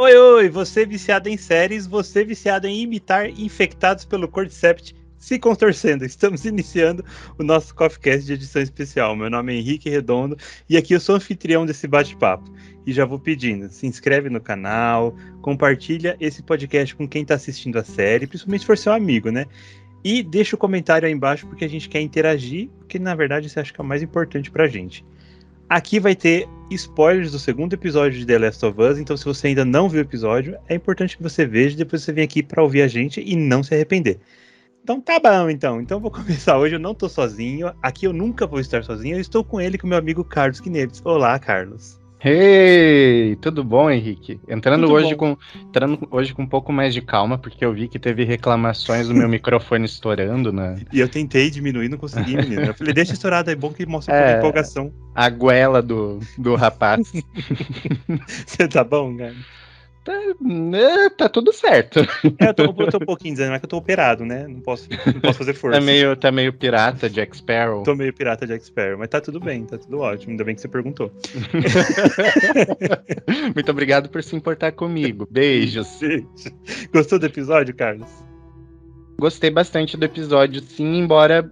Oi, oi, você viciado em séries, você viciado em imitar infectados pelo Cordyceps se contorcendo. Estamos iniciando o nosso CoffeeCast de edição especial. Meu nome é Henrique Redondo e aqui eu sou anfitrião desse bate-papo. E já vou pedindo, se inscreve no canal, compartilha esse podcast com quem está assistindo a série, principalmente se for seu amigo, né? E deixa o comentário aí embaixo porque a gente quer interagir, porque na verdade você acha que é o mais importante pra gente. Aqui vai ter spoilers do segundo episódio de The Last of Us, então se você ainda não viu o episódio, é importante que você veja, depois você vem aqui para ouvir a gente e não se arrepender. Então tá bom, então eu vou começar hoje, eu não tô sozinho, aqui eu nunca vou estar sozinho, eu estou com ele, com meu amigo Carlos Kneves. Olá, Carlos. Hey, tudo bom, Henrique? Entrando Tudo hoje bom. com um pouco mais de calma, porque eu vi que teve reclamações do meu microfone estourando, né? E eu tentei diminuir, não consegui, menino. Eu falei, deixa estourado, é bom que mostra um pouco de empolgação. A goela do rapaz. Você tá bom, cara? Tá tudo certo. Eu tô um pouquinho dizendo, mas que eu tô operado, né? Não posso fazer força. Tá meio pirata, Jack Sparrow. Tô meio pirata Jack Sparrow, mas tá tudo bem, tá tudo ótimo. Ainda bem que você perguntou. Muito obrigado por se importar comigo. Beijos. Gostou do episódio, Carlos? Gostei bastante do episódio, sim, embora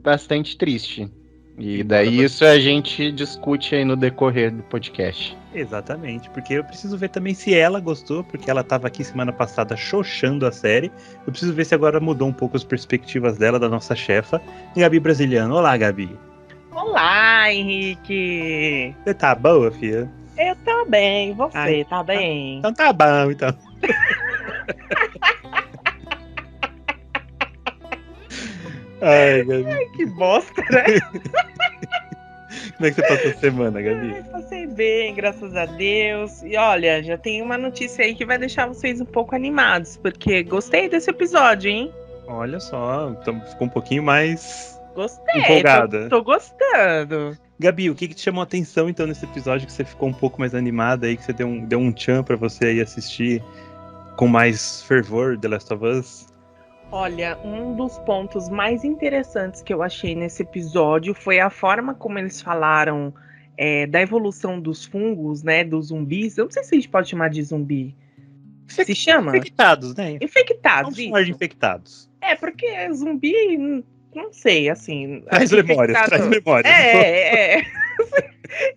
bastante triste. E daí isso a gente discute aí no decorrer do podcast. Exatamente, porque eu preciso ver também se ela gostou, porque ela tava aqui semana passada xoxando a série. Eu preciso ver se agora mudou um pouco as perspectivas dela, da nossa chefa, Gabi Brasiliano. Olá, Gabi. Olá, Henrique. Você tá boa, filha? Eu tô bem, você tá bem? Então tá bom, então. Ai, Gabi. Ai, que bosta, né? Como é que você passou a semana, Gabi? Passei bem, graças a Deus. E olha, já tem uma notícia aí que vai deixar vocês um pouco animados, porque gostei desse episódio, hein? Olha só, ficou um pouquinho mais Gostei, empolgada. Tô gostando. Gabi, o que te chamou a atenção então nesse episódio que você ficou um pouco mais animada aí, que você deu um tchan pra você aí assistir com mais fervor The Last of Us? Olha, um dos pontos mais interessantes que eu achei nesse episódio foi a forma como eles falaram da evolução dos fungos, né, dos zumbis. Eu não sei se a gente pode chamar de zumbi. Se chama? Infectados, né? Infectados, Vamos chamar de infectados. É, porque zumbi, não sei, assim... Traz memórias.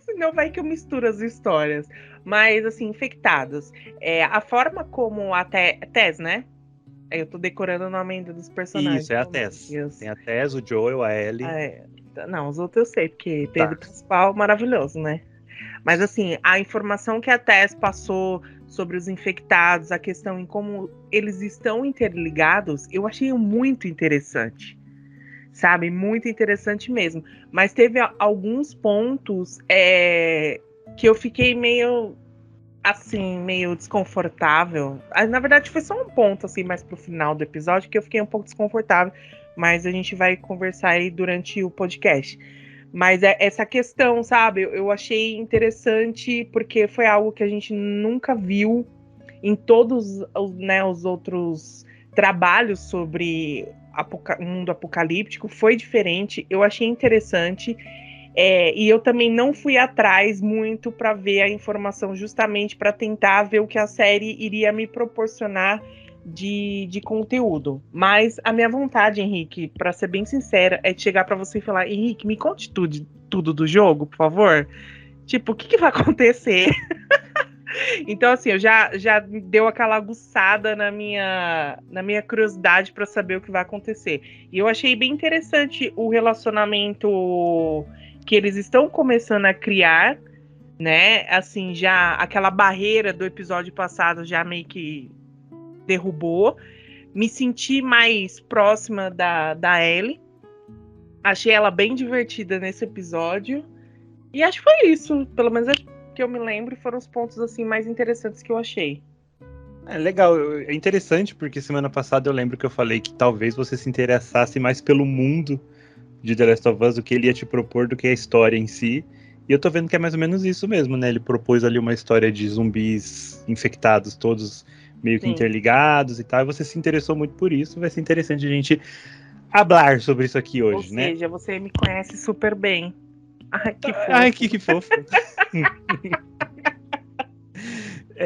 Senão vai que eu misturo as histórias. Mas, assim, infectados. A forma como a Tess, né? Eu tô decorando o nome ainda dos personagens. Isso, é a Tess. Tem a Tess, o Joel, a Ellie. Não, os outros eu sei, porque teve o principal maravilhoso, né? Mas assim, a informação que a Tess passou sobre os infectados, a questão em como eles estão interligados, eu achei muito interessante. Sabe? Muito interessante mesmo. Mas teve alguns pontos que eu fiquei meio... assim, meio desconfortável. Na verdade, foi só um ponto, assim, mais pro final do episódio, que eu fiquei um pouco desconfortável, mas a gente vai conversar aí durante o podcast. Mas essa questão, sabe, eu achei interessante, porque foi algo que a gente nunca viu em todos, né, os outros trabalhos sobre o mundo apocalíptico. Foi diferente, eu achei interessante. E eu também não fui atrás muito para ver a informação, justamente para tentar ver o que a série iria me proporcionar de conteúdo. Mas a minha vontade, Henrique, para ser bem sincera, é de chegar para você e falar: Henrique, me conte tudo do jogo, por favor. Tipo, o que vai acontecer? Então, assim, eu já deu aquela aguçada na minha curiosidade para saber o que vai acontecer. E eu achei bem interessante o relacionamento que eles estão começando a criar, né? Assim, já aquela barreira do episódio passado já meio que derrubou. Me senti mais próxima da Ellie. Achei ela bem divertida nesse episódio. E acho que foi isso. Pelo menos que eu me lembro, foram os pontos assim mais interessantes que eu achei. Legal, é interessante porque semana passada eu lembro que eu falei que talvez você se interessasse mais pelo mundo de The Last of Us, o que ele ia te propor, do que a história em si. E eu tô vendo que é mais ou menos isso mesmo, né? Ele propôs ali uma história de zumbis infectados, todos meio que interligados e tal, e você se interessou muito por isso. Vai ser interessante a gente falar sobre isso aqui hoje, né? Ou seja, você me conhece super bem. Ai, que fofo. Que fofo.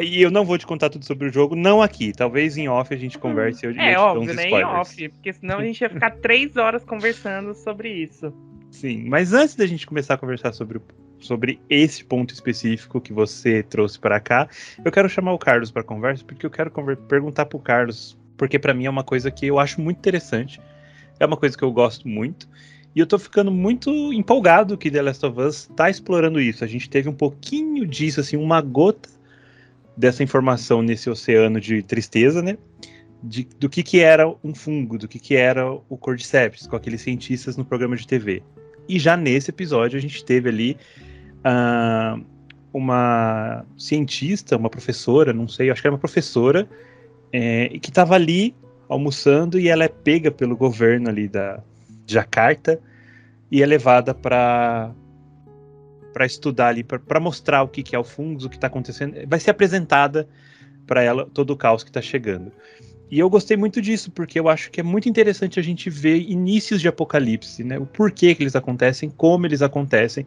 E eu não vou te contar tudo sobre o jogo, não aqui. Talvez em off a gente converse. É óbvio, né? Em off, porque senão a gente ia ficar 3 horas conversando sobre isso. Sim, mas antes da gente começar a conversar sobre esse ponto específico que você trouxe para cá, eu quero chamar o Carlos para conversa, porque eu quero perguntar pro Carlos, porque para mim é uma coisa que eu acho muito interessante, é uma coisa que eu gosto muito, e eu tô ficando muito empolgado que The Last of Us tá explorando isso. A gente teve um pouquinho disso, assim, uma gota dessa informação nesse oceano de tristeza, né? Do que era um fungo, do que era o Cordyceps, com aqueles cientistas no programa de TV. E já nesse episódio a gente teve ali uma cientista, uma professora, não sei, acho que era uma professora, que estava ali almoçando e ela é pega pelo governo ali de Jakarta e é levada para estudar ali, para mostrar o que é o fungo, o que está acontecendo. Vai ser apresentada para ela todo o caos que está chegando. E eu gostei muito disso, porque eu acho que é muito interessante a gente ver inícios de apocalipse, né? O porquê que eles acontecem, como eles acontecem.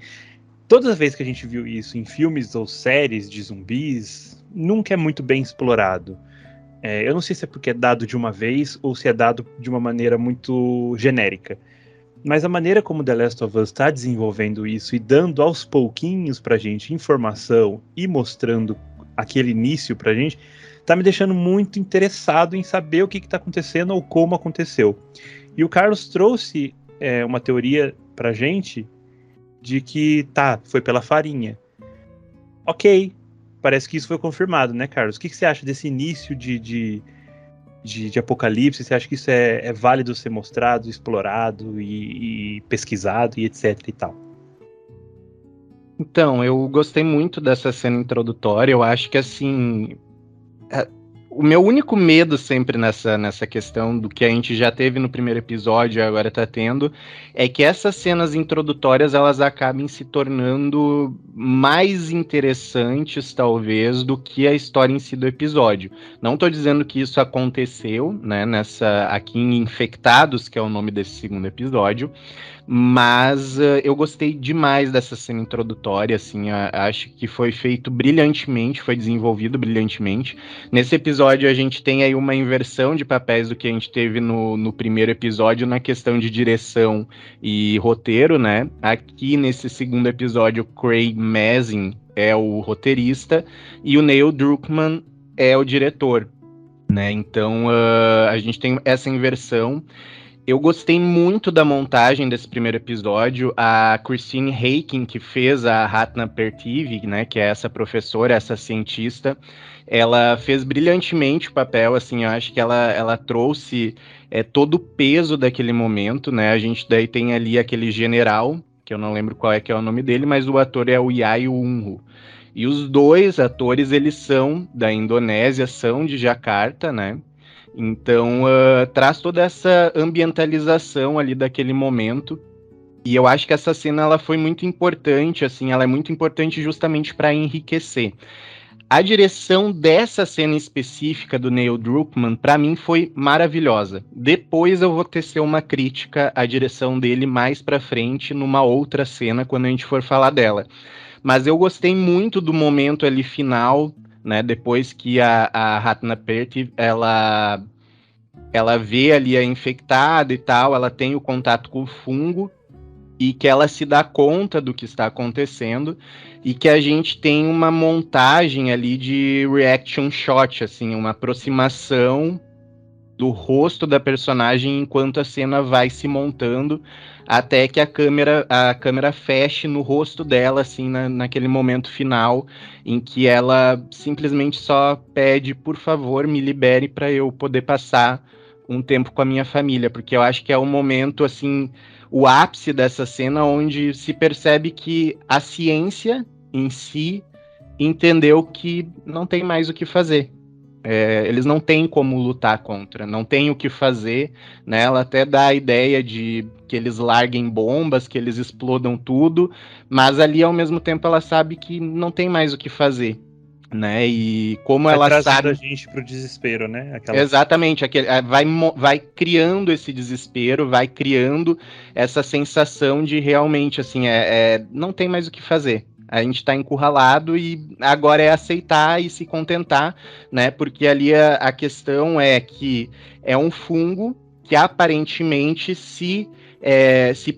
Toda vez que a gente viu isso em filmes ou séries de zumbis, nunca é muito bem explorado. Eu não sei se é porque é dado de uma vez ou se é dado de uma maneira muito genérica. Mas a maneira como The Last of Us está desenvolvendo isso e dando aos pouquinhos pra gente informação e mostrando aquele início pra gente, tá me deixando muito interessado em saber o que tá acontecendo ou como aconteceu. E o Carlos trouxe uma teoria pra gente de que foi pela farinha. Ok, parece que isso foi confirmado, né, Carlos? O que você acha desse início de apocalipse? Você acha que isso é válido ser mostrado, explorado e pesquisado e etc e tal? Então, eu gostei muito dessa cena introdutória. Eu acho que, assim, o meu único medo sempre nessa questão do que a gente já teve no primeiro episódio e agora tá tendo, é que essas cenas introdutórias, elas acabem se tornando mais interessantes, talvez, do que a história em si do episódio. Não tô dizendo que isso aconteceu, né, aqui em Infectados, que é o nome desse segundo episódio, mas eu gostei demais dessa cena introdutória, assim, acho que foi feito brilhantemente, foi desenvolvido brilhantemente. Nesse episódio a gente tem aí uma inversão de papéis do que a gente teve no primeiro episódio na questão de direção e roteiro, né? Aqui nesse segundo episódio, Craig Mazin é o roteirista e o Neil Druckmann é o diretor, né? Então a gente tem essa inversão. Eu gostei muito da montagem desse primeiro episódio. A Christine Heiken, que fez a Ratna Pertiv, né, que é essa professora, essa cientista, ela fez brilhantemente o papel, assim, eu acho que ela trouxe todo o peso daquele momento, né, a gente daí tem ali aquele general, que eu não lembro qual que é o nome dele, mas o ator é o Yayu Unru. E os dois atores, eles são da Indonésia, são de Jakarta, né, então, traz toda essa ambientalização ali daquele momento. E eu acho que essa cena ela foi muito importante, assim, ela é muito importante justamente para enriquecer. A direção dessa cena específica do Neil Druckmann, para mim, foi maravilhosa. Depois eu vou tecer uma crítica à direção dele mais para frente, numa outra cena, quando a gente for falar dela. Mas eu gostei muito do momento ali final, né, depois que a Ratna Pertiv, ela vê ali a infectada e tal, ela tem o contato com o fungo e que ela se dá conta do que está acontecendo e que a gente tem uma montagem ali de reaction shot, assim, uma aproximação do rosto da personagem enquanto a cena vai se montando até que a câmera feche no rosto dela, assim, naquele momento final em que ela simplesmente só pede, por favor, me libere para eu poder passar um tempo com a minha família, porque eu acho que é o momento, assim, o ápice dessa cena onde se percebe que a ciência em si entendeu que não tem mais o que fazer. Eles não têm como lutar contra, não tem o que fazer, né? Ela até dá a ideia de que eles larguem bombas, que eles explodam tudo, mas ali ao mesmo tempo ela sabe que não tem mais o que fazer, né? E como ela sabe, a gente pro desespero, né? Exatamente, vai criando esse desespero, vai criando essa sensação de realmente assim, não tem mais o que fazer. A gente tá encurralado e agora é aceitar e se contentar, né? Porque ali a questão é que é um fungo que aparentemente se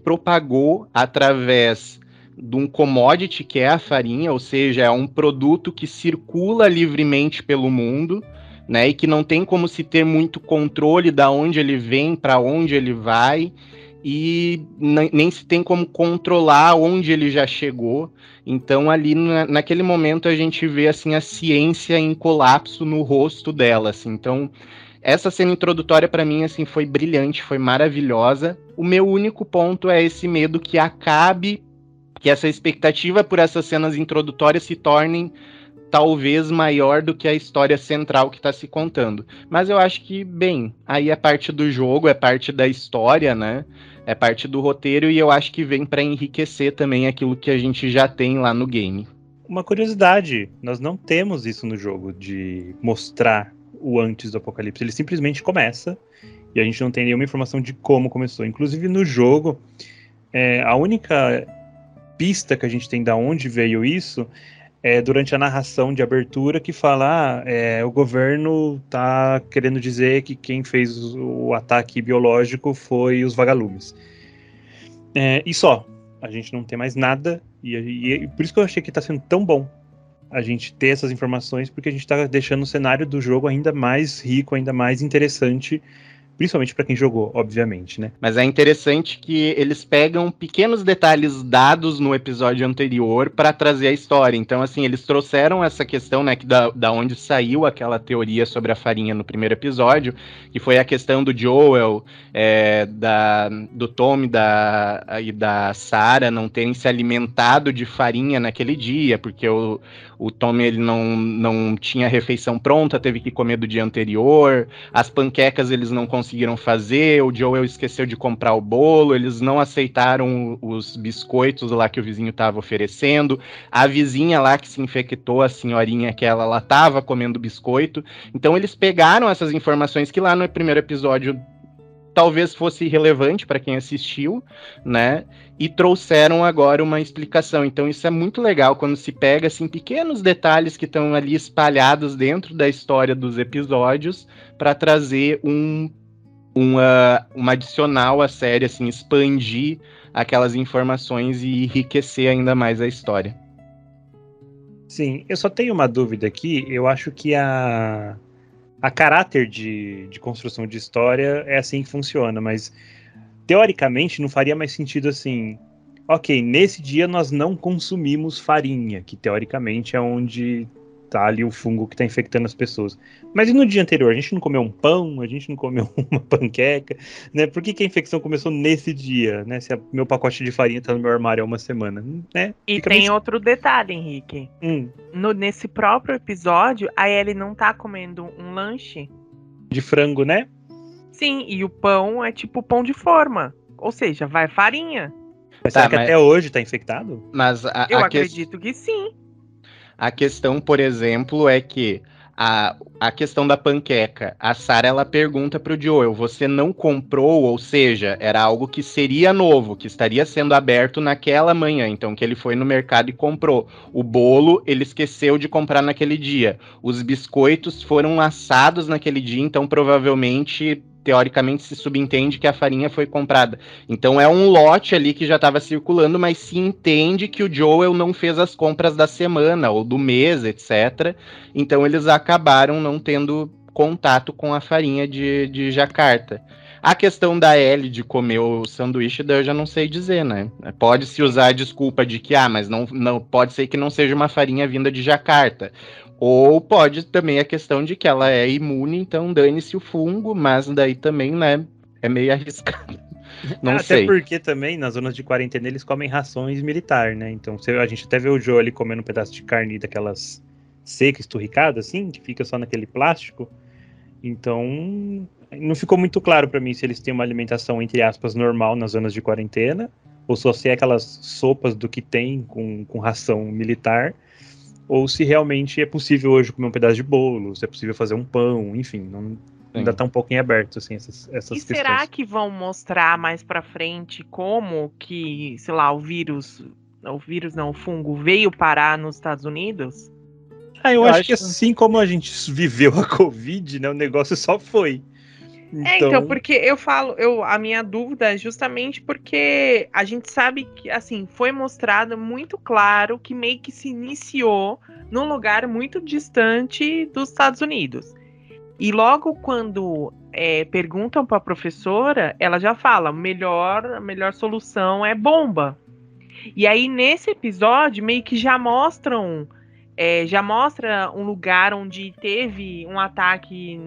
propagou através de um commodity que é a farinha, ou seja, é um produto que circula livremente pelo mundo, né? E que não tem como se ter muito controle da onde ele vem, para onde ele vai, e nem se tem como controlar onde ele já chegou. Então ali naquele momento a gente vê assim a ciência em colapso no rosto dela, assim. Então essa cena introdutória para mim assim foi brilhante, foi maravilhosa. O meu único ponto é esse medo que acabe, que essa expectativa por essas cenas introdutórias se tornem talvez maior do que a história central que está se contando. Mas eu acho que, bem, aí é parte do jogo, é parte da história, né? É parte do roteiro e eu acho que vem para enriquecer também aquilo que a gente já tem lá no game. Uma curiosidade, nós não temos isso no jogo, de mostrar o antes do apocalipse. Ele simplesmente começa e a gente não tem nenhuma informação de como começou. Inclusive no jogo, a única pista que a gente tem de onde veio isso é durante a narração de abertura, que fala o governo tá querendo dizer que quem fez o ataque biológico foi os vagalumes. E só. A gente não tem mais nada, e por isso que eu achei que tá sendo tão bom a gente ter essas informações, porque a gente tá deixando o cenário do jogo ainda mais rico, ainda mais interessante, principalmente para quem jogou, obviamente, né? Mas é interessante que eles pegam pequenos detalhes dados no episódio anterior para trazer a história. Então, assim, eles trouxeram essa questão, né, que da onde saiu aquela teoria sobre a farinha no primeiro episódio, que foi a questão do Joel, do Tom e da Sarah não terem se alimentado de farinha naquele dia, porque o Tom ele não tinha refeição pronta, teve que comer do dia anterior, as panquecas eles não conseguiram fazer, o Joel esqueceu de comprar o bolo, eles não aceitaram os biscoitos lá que o vizinho estava oferecendo, a vizinha lá que se infectou, a senhorinha que ela estava comendo biscoito. Então eles pegaram essas informações que lá no primeiro episódio talvez fosse relevante para quem assistiu, né? E trouxeram agora uma explicação. Então isso é muito legal quando se pega assim pequenos detalhes que estão ali espalhados dentro da história dos episódios para trazer um adicional à série, assim, expandir aquelas informações e enriquecer ainda mais a história. Sim, eu só tenho uma dúvida aqui. Eu acho que a caráter de construção de história é assim que funciona, mas teoricamente não faria mais sentido assim. Ok, nesse dia nós não consumimos farinha, que teoricamente é onde tá ali o fungo que tá infectando as pessoas. Mas e no dia anterior? A gente não comeu um pão? A gente não comeu uma panqueca? Né? Por que a infecção começou nesse dia? Né? Se meu pacote de farinha tá no meu armário há uma semana? Né? E tem outro detalhe, Henrique. Nesse próprio episódio, a Ellie não tá comendo um lanche de frango, né? Sim, e o pão é tipo pão de forma. Ou seja, vai farinha. Mas será que até hoje tá infectado? Mas eu acredito que sim. A questão, por exemplo, é que a questão da panqueca, a Sarah ela pergunta pro Joel, você não comprou, ou seja, era algo que seria novo, que estaria sendo aberto naquela manhã, então que ele foi no mercado e comprou. O bolo ele esqueceu de comprar naquele dia. Os biscoitos foram assados naquele dia, então provavelmente teoricamente se subentende que a farinha foi comprada. Então é um lote ali que já estava circulando, mas se entende que o Joel não fez as compras da semana ou do mês, etc. Então eles acabaram não tendo contato com a farinha de Jacarta. A questão da Ellie de comer o sanduíche, eu já não sei dizer, né? Pode-se usar a desculpa de que, mas não pode ser que não seja uma farinha vinda de Jacarta. Ou pode também a questão de que ela é imune, então dane-se o fungo, mas daí também, né, é meio arriscado. Não sei. Até porque também, nas zonas de quarentena, eles comem rações militar, né? Então a gente até vê o Joe ali comendo um pedaço de carne daquelas seca, esturricada, assim, que fica só naquele plástico. Então, não ficou muito claro para mim se eles têm uma alimentação, entre aspas, normal nas zonas de quarentena, ou só se é aquelas sopas do que tem com ração militar, ou se realmente é possível hoje comer um pedaço de bolo, se é possível fazer um pão, enfim, ainda tá um pouco em aberto, assim, essas questões. E será que vão mostrar mais pra frente como que, sei lá, o vírus o fungo veio parar nos Estados Unidos? Eu acho que assim como a gente viveu a Covid, né, o negócio só foi. Então, porque a minha dúvida é justamente porque a gente sabe que, assim, foi mostrado muito claro que meio que se iniciou num lugar muito distante dos Estados Unidos. E logo quando perguntam para a professora, ela já fala, a melhor solução é bomba. E aí, nesse episódio, meio que já mostra um lugar onde teve um ataque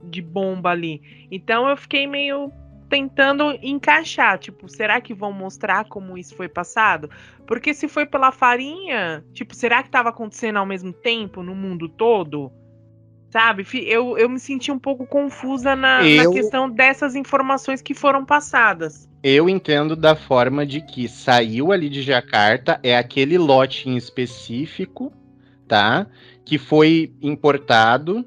de bomba ali. Então eu fiquei meio tentando encaixar, tipo, será que vão mostrar como isso foi passado? Porque se foi pela farinha, tipo, será que estava acontecendo ao mesmo tempo no mundo todo? Sabe? Eu me senti um pouco confusa na questão dessas informações que foram passadas. Eu entendo da forma de que saiu ali de Jacarta, é aquele lote em específico, tá? Que foi exportado,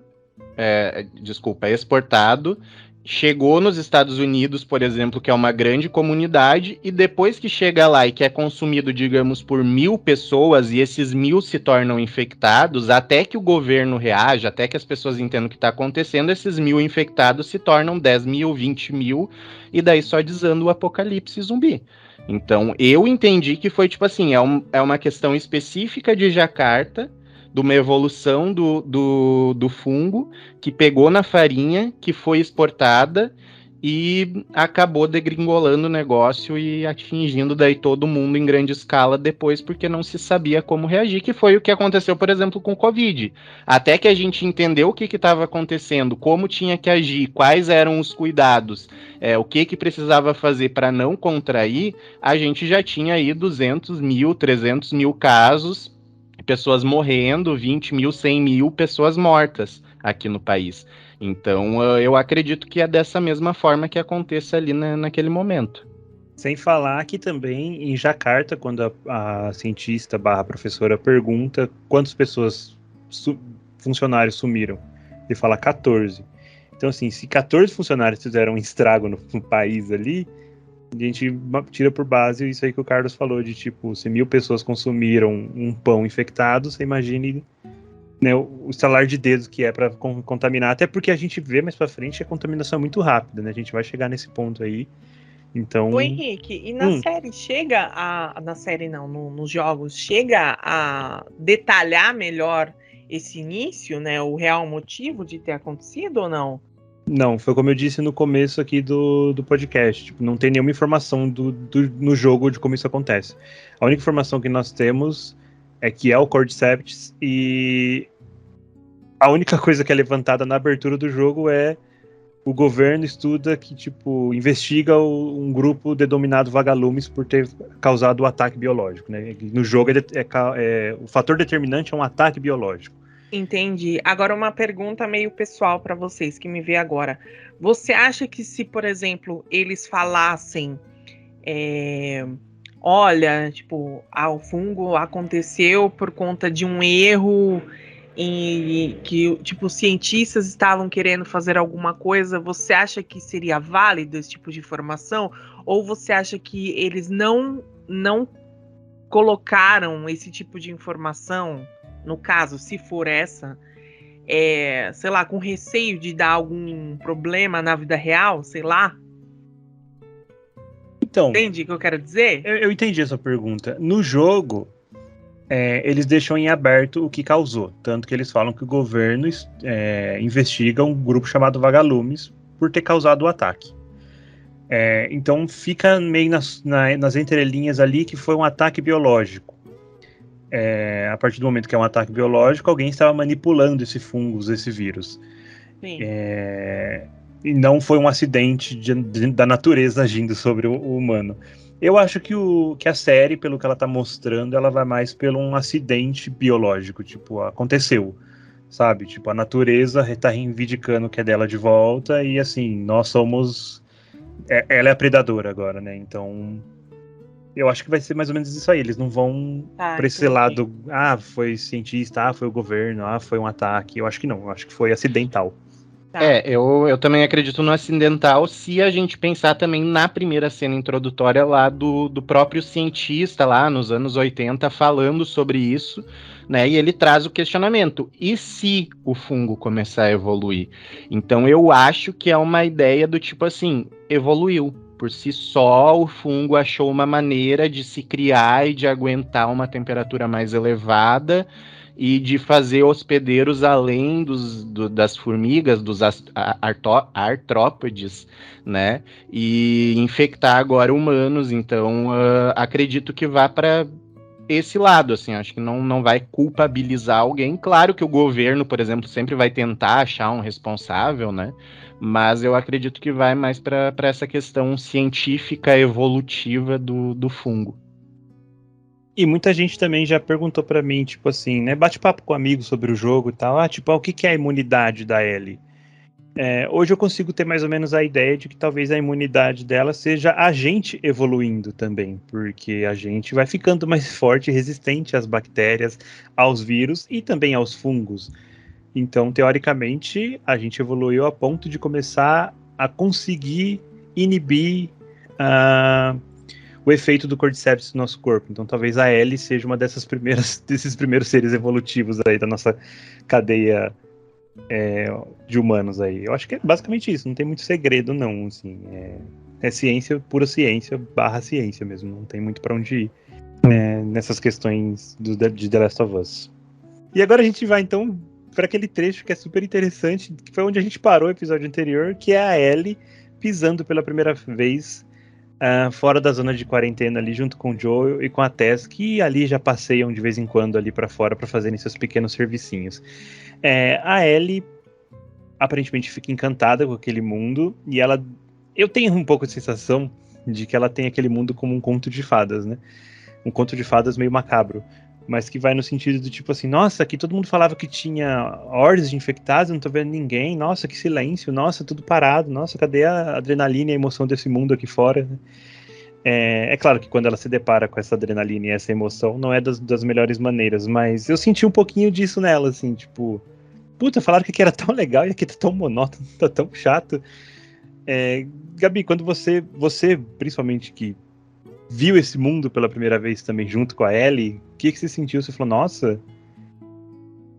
chegou nos Estados Unidos, por exemplo, que é uma grande comunidade, e depois que chega lá e que é consumido, digamos, por 1.000 pessoas, e esses 1.000 se tornam infectados, até que o governo reaja, até que as pessoas entendam o que está acontecendo, esses 1.000 infectados se tornam 10.000, 20.000, e daí só desanda o apocalipse zumbi. Então, eu entendi que foi, tipo assim, é uma questão específica de Jacarta, de uma evolução do fungo, que pegou na farinha, que foi exportada e acabou degringolando o negócio e atingindo daí todo mundo em grande escala depois, porque não se sabia como reagir, que foi o que aconteceu, por exemplo, com o Covid. Até que a gente entendeu o que estava acontecendo, como tinha que agir, quais eram os cuidados, o que precisava fazer para não contrair, a gente já tinha aí 200.000, 300.000 casos, pessoas morrendo, 20.000, 100.000 pessoas mortas aqui no país. Então, eu acredito que é dessa mesma forma que aconteça ali naquele momento. Sem falar que também em Jacarta, quando a cientista / professora pergunta quantas pessoas, funcionários sumiram, ele fala 14. Então, assim, se 14 funcionários fizeram um estrago no país ali, a gente tira por base isso aí que o Carlos falou, de tipo, se 1.000 pessoas consumiram um pão infectado, você imagine, né, o estalar de dedos que é para contaminar, até porque a gente vê mais para frente que a contaminação é muito rápida, né? A gente vai chegar nesse ponto aí. Então... Ô Henrique, e na série na série não, nos jogos, chega a detalhar melhor esse início, né? O real motivo de ter acontecido ou não? Não, foi como eu disse no começo aqui do podcast. Tipo, não tem nenhuma informação no jogo de como isso acontece. A única informação que nós temos é que é o Cordyceps, e a única coisa que é levantada na abertura do jogo é o governo estuda que, tipo, investiga um grupo denominado vagalumes por ter causado o ataque biológico, né? No jogo o fator determinante é um ataque biológico. Entendi. Agora uma pergunta meio pessoal para vocês que me vê agora. Você acha que se, por exemplo, eles falassem, olha, tipo, o fungo aconteceu por conta de um erro em que, tipo, os cientistas estavam querendo fazer alguma coisa, você acha que seria válido esse tipo de informação? Ou você acha que eles não colocaram esse tipo de informação? No caso, se for essa, sei lá, com receio de dar algum problema na vida real, sei lá? Então, entende o que eu quero dizer? Eu entendi essa pergunta. No jogo, eles deixam em aberto o que causou. Tanto que eles falam que o governo investiga um grupo chamado Vagalumes por ter causado o ataque. Então fica meio nas entrelinhas ali que foi um ataque biológico. A partir do momento que é um ataque biológico, alguém estava manipulando esse fungo, esse vírus. Sim. E não foi um acidente da natureza agindo sobre o humano. Eu acho que a série, pelo que ela está mostrando, ela vai mais pelo um acidente biológico. Tipo, aconteceu, sabe? Tipo, a natureza está reivindicando o que é dela de volta e, assim, nós somos... Ela é a predadora agora, né? Então... Eu acho que vai ser mais ou menos isso aí. Eles não vão pra esse lado. Foi cientista, foi o governo, foi um ataque. Eu acho que não. Eu acho que foi acidental. Tá. Eu também acredito no acidental se a gente pensar também na primeira cena introdutória lá do próprio cientista lá nos anos 80 falando sobre isso, né? E ele traz o questionamento: e se o fungo começar a evoluir? Então eu acho que é uma ideia do tipo assim, evoluiu. Por si só, o fungo achou uma maneira de se criar e de aguentar uma temperatura mais elevada e de fazer hospedeiros além das formigas, dos artrópodes, né? E infectar agora humanos. Então, acredito que vá para esse lado, assim, acho que não vai culpabilizar alguém. Claro que o governo, por exemplo, sempre vai tentar achar um responsável, né? Mas eu acredito que vai mais para essa questão científica evolutiva do fungo. E muita gente também já perguntou pra mim, tipo assim, né? Bate-papo com amigos sobre o jogo e tal. Tipo, o que é a imunidade da Ellie? Hoje eu consigo ter mais ou menos a ideia de que talvez a imunidade dela seja a gente evoluindo também, porque a gente vai ficando mais forte e resistente às bactérias, aos vírus e também aos fungos. Então, teoricamente, a gente evoluiu a ponto de começar a conseguir inibir o efeito do Cordyceps no nosso corpo. Então, talvez a Ellie seja uma desses primeiros seres evolutivos aí da nossa cadeia de humanos aí. Eu acho que é basicamente isso, não tem muito segredo não, assim, é ciência, pura ciência, barra ciência mesmo, não tem muito para onde ir nessas questões de The Last of Us. E agora a gente vai então para aquele trecho que é super interessante, que foi onde a gente parou o episódio anterior, que é a Ellie pisando pela primeira vez fora da zona de quarentena ali junto com o Joel e com a Tess, que ali já passeiam de vez em quando ali para fora para fazerem seus pequenos servicinhos. A Ellie aparentemente fica encantada com aquele mundo e eu tenho um pouco de sensação de que ela tem aquele mundo como um conto de fadas, né? Um conto de fadas meio macabro, mas que vai no sentido do tipo assim, nossa, aqui todo mundo falava que tinha hordas de infectados, não tô vendo ninguém, nossa, que silêncio, nossa, tudo parado, nossa, cadê a adrenalina e a emoção desse mundo aqui fora, né? É claro que quando ela se depara com essa adrenalina e essa emoção, não é das melhores maneiras, mas eu senti um pouquinho disso nela, assim, tipo, puta, falaram que aqui era tão legal e aqui tá tão monótono, tá tão chato. Gabi, quando você, principalmente que viu esse mundo pela primeira vez também junto com a Ellie, o que você sentiu? Você falou, nossa,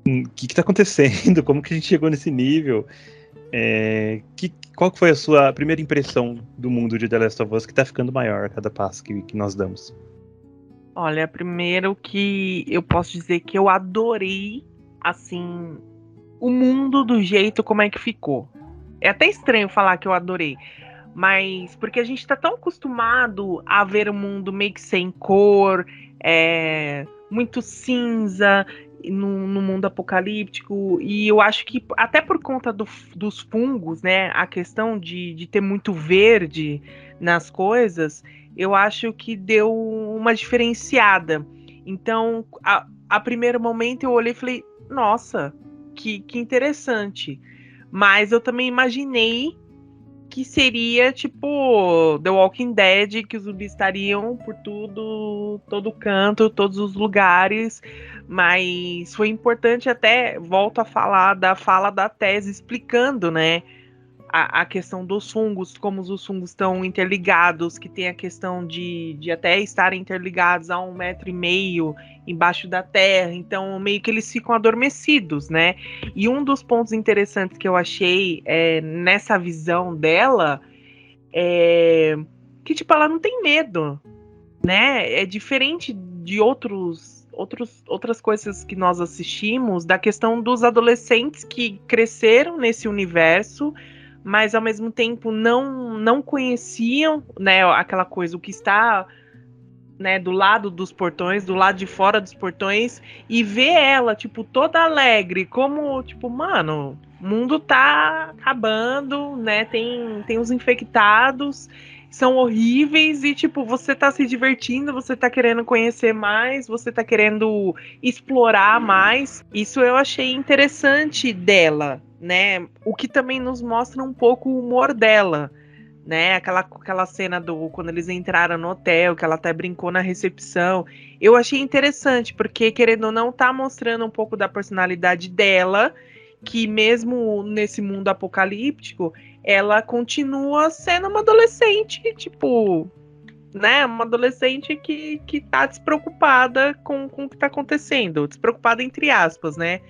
o que tá acontecendo? Como que a gente chegou nesse nível? Qual que foi a sua primeira impressão do mundo de The Last of Us, que tá ficando maior a cada passo que nós damos? Olha, primeiro que eu posso dizer que eu adorei, assim, o mundo do jeito como é que ficou. É até estranho falar que eu adorei, mas porque a gente tá tão acostumado a ver o mundo meio que sem cor, muito cinza no mundo apocalíptico, e eu acho que até por conta dos fungos, né, a questão de ter muito verde nas coisas, eu acho que deu uma diferenciada. Então, a primeiro momento eu olhei e falei, nossa, que interessante. Mas eu também imaginei que seria tipo The Walking Dead, que os zumbis estariam por todo canto, todos os lugares. Mas foi importante até, volto a falar da fala da Tess explicando, né? A questão dos fungos, como os fungos estão interligados, que tem a questão de até estarem interligados a 1,5 metro embaixo da terra, então meio que eles ficam adormecidos, né? E um dos pontos interessantes que eu achei nessa visão dela é que, tipo, ela não tem medo, né? É diferente de outras coisas que nós assistimos, da questão dos adolescentes que cresceram nesse universo, mas ao mesmo tempo não conheciam, né, aquela coisa, o que está, né, do lado dos portões, do lado de fora dos portões, e ver ela, tipo, toda alegre, como, tipo, mano, o mundo tá acabando, né, tem os infectados, são horríveis, e, tipo, você tá se divertindo, você tá querendo conhecer mais, você tá querendo explorar mais. Isso eu achei interessante dela, né, o que também nos mostra um pouco o humor dela, né? Aquela cena quando eles entraram no hotel, que ela até brincou na recepção. Eu achei interessante, porque, querendo ou não, tá mostrando um pouco da personalidade dela, que mesmo nesse mundo apocalíptico, ela continua sendo uma adolescente, tipo, né? Uma adolescente que tá despreocupada com o que tá acontecendo. Despreocupada entre aspas, né?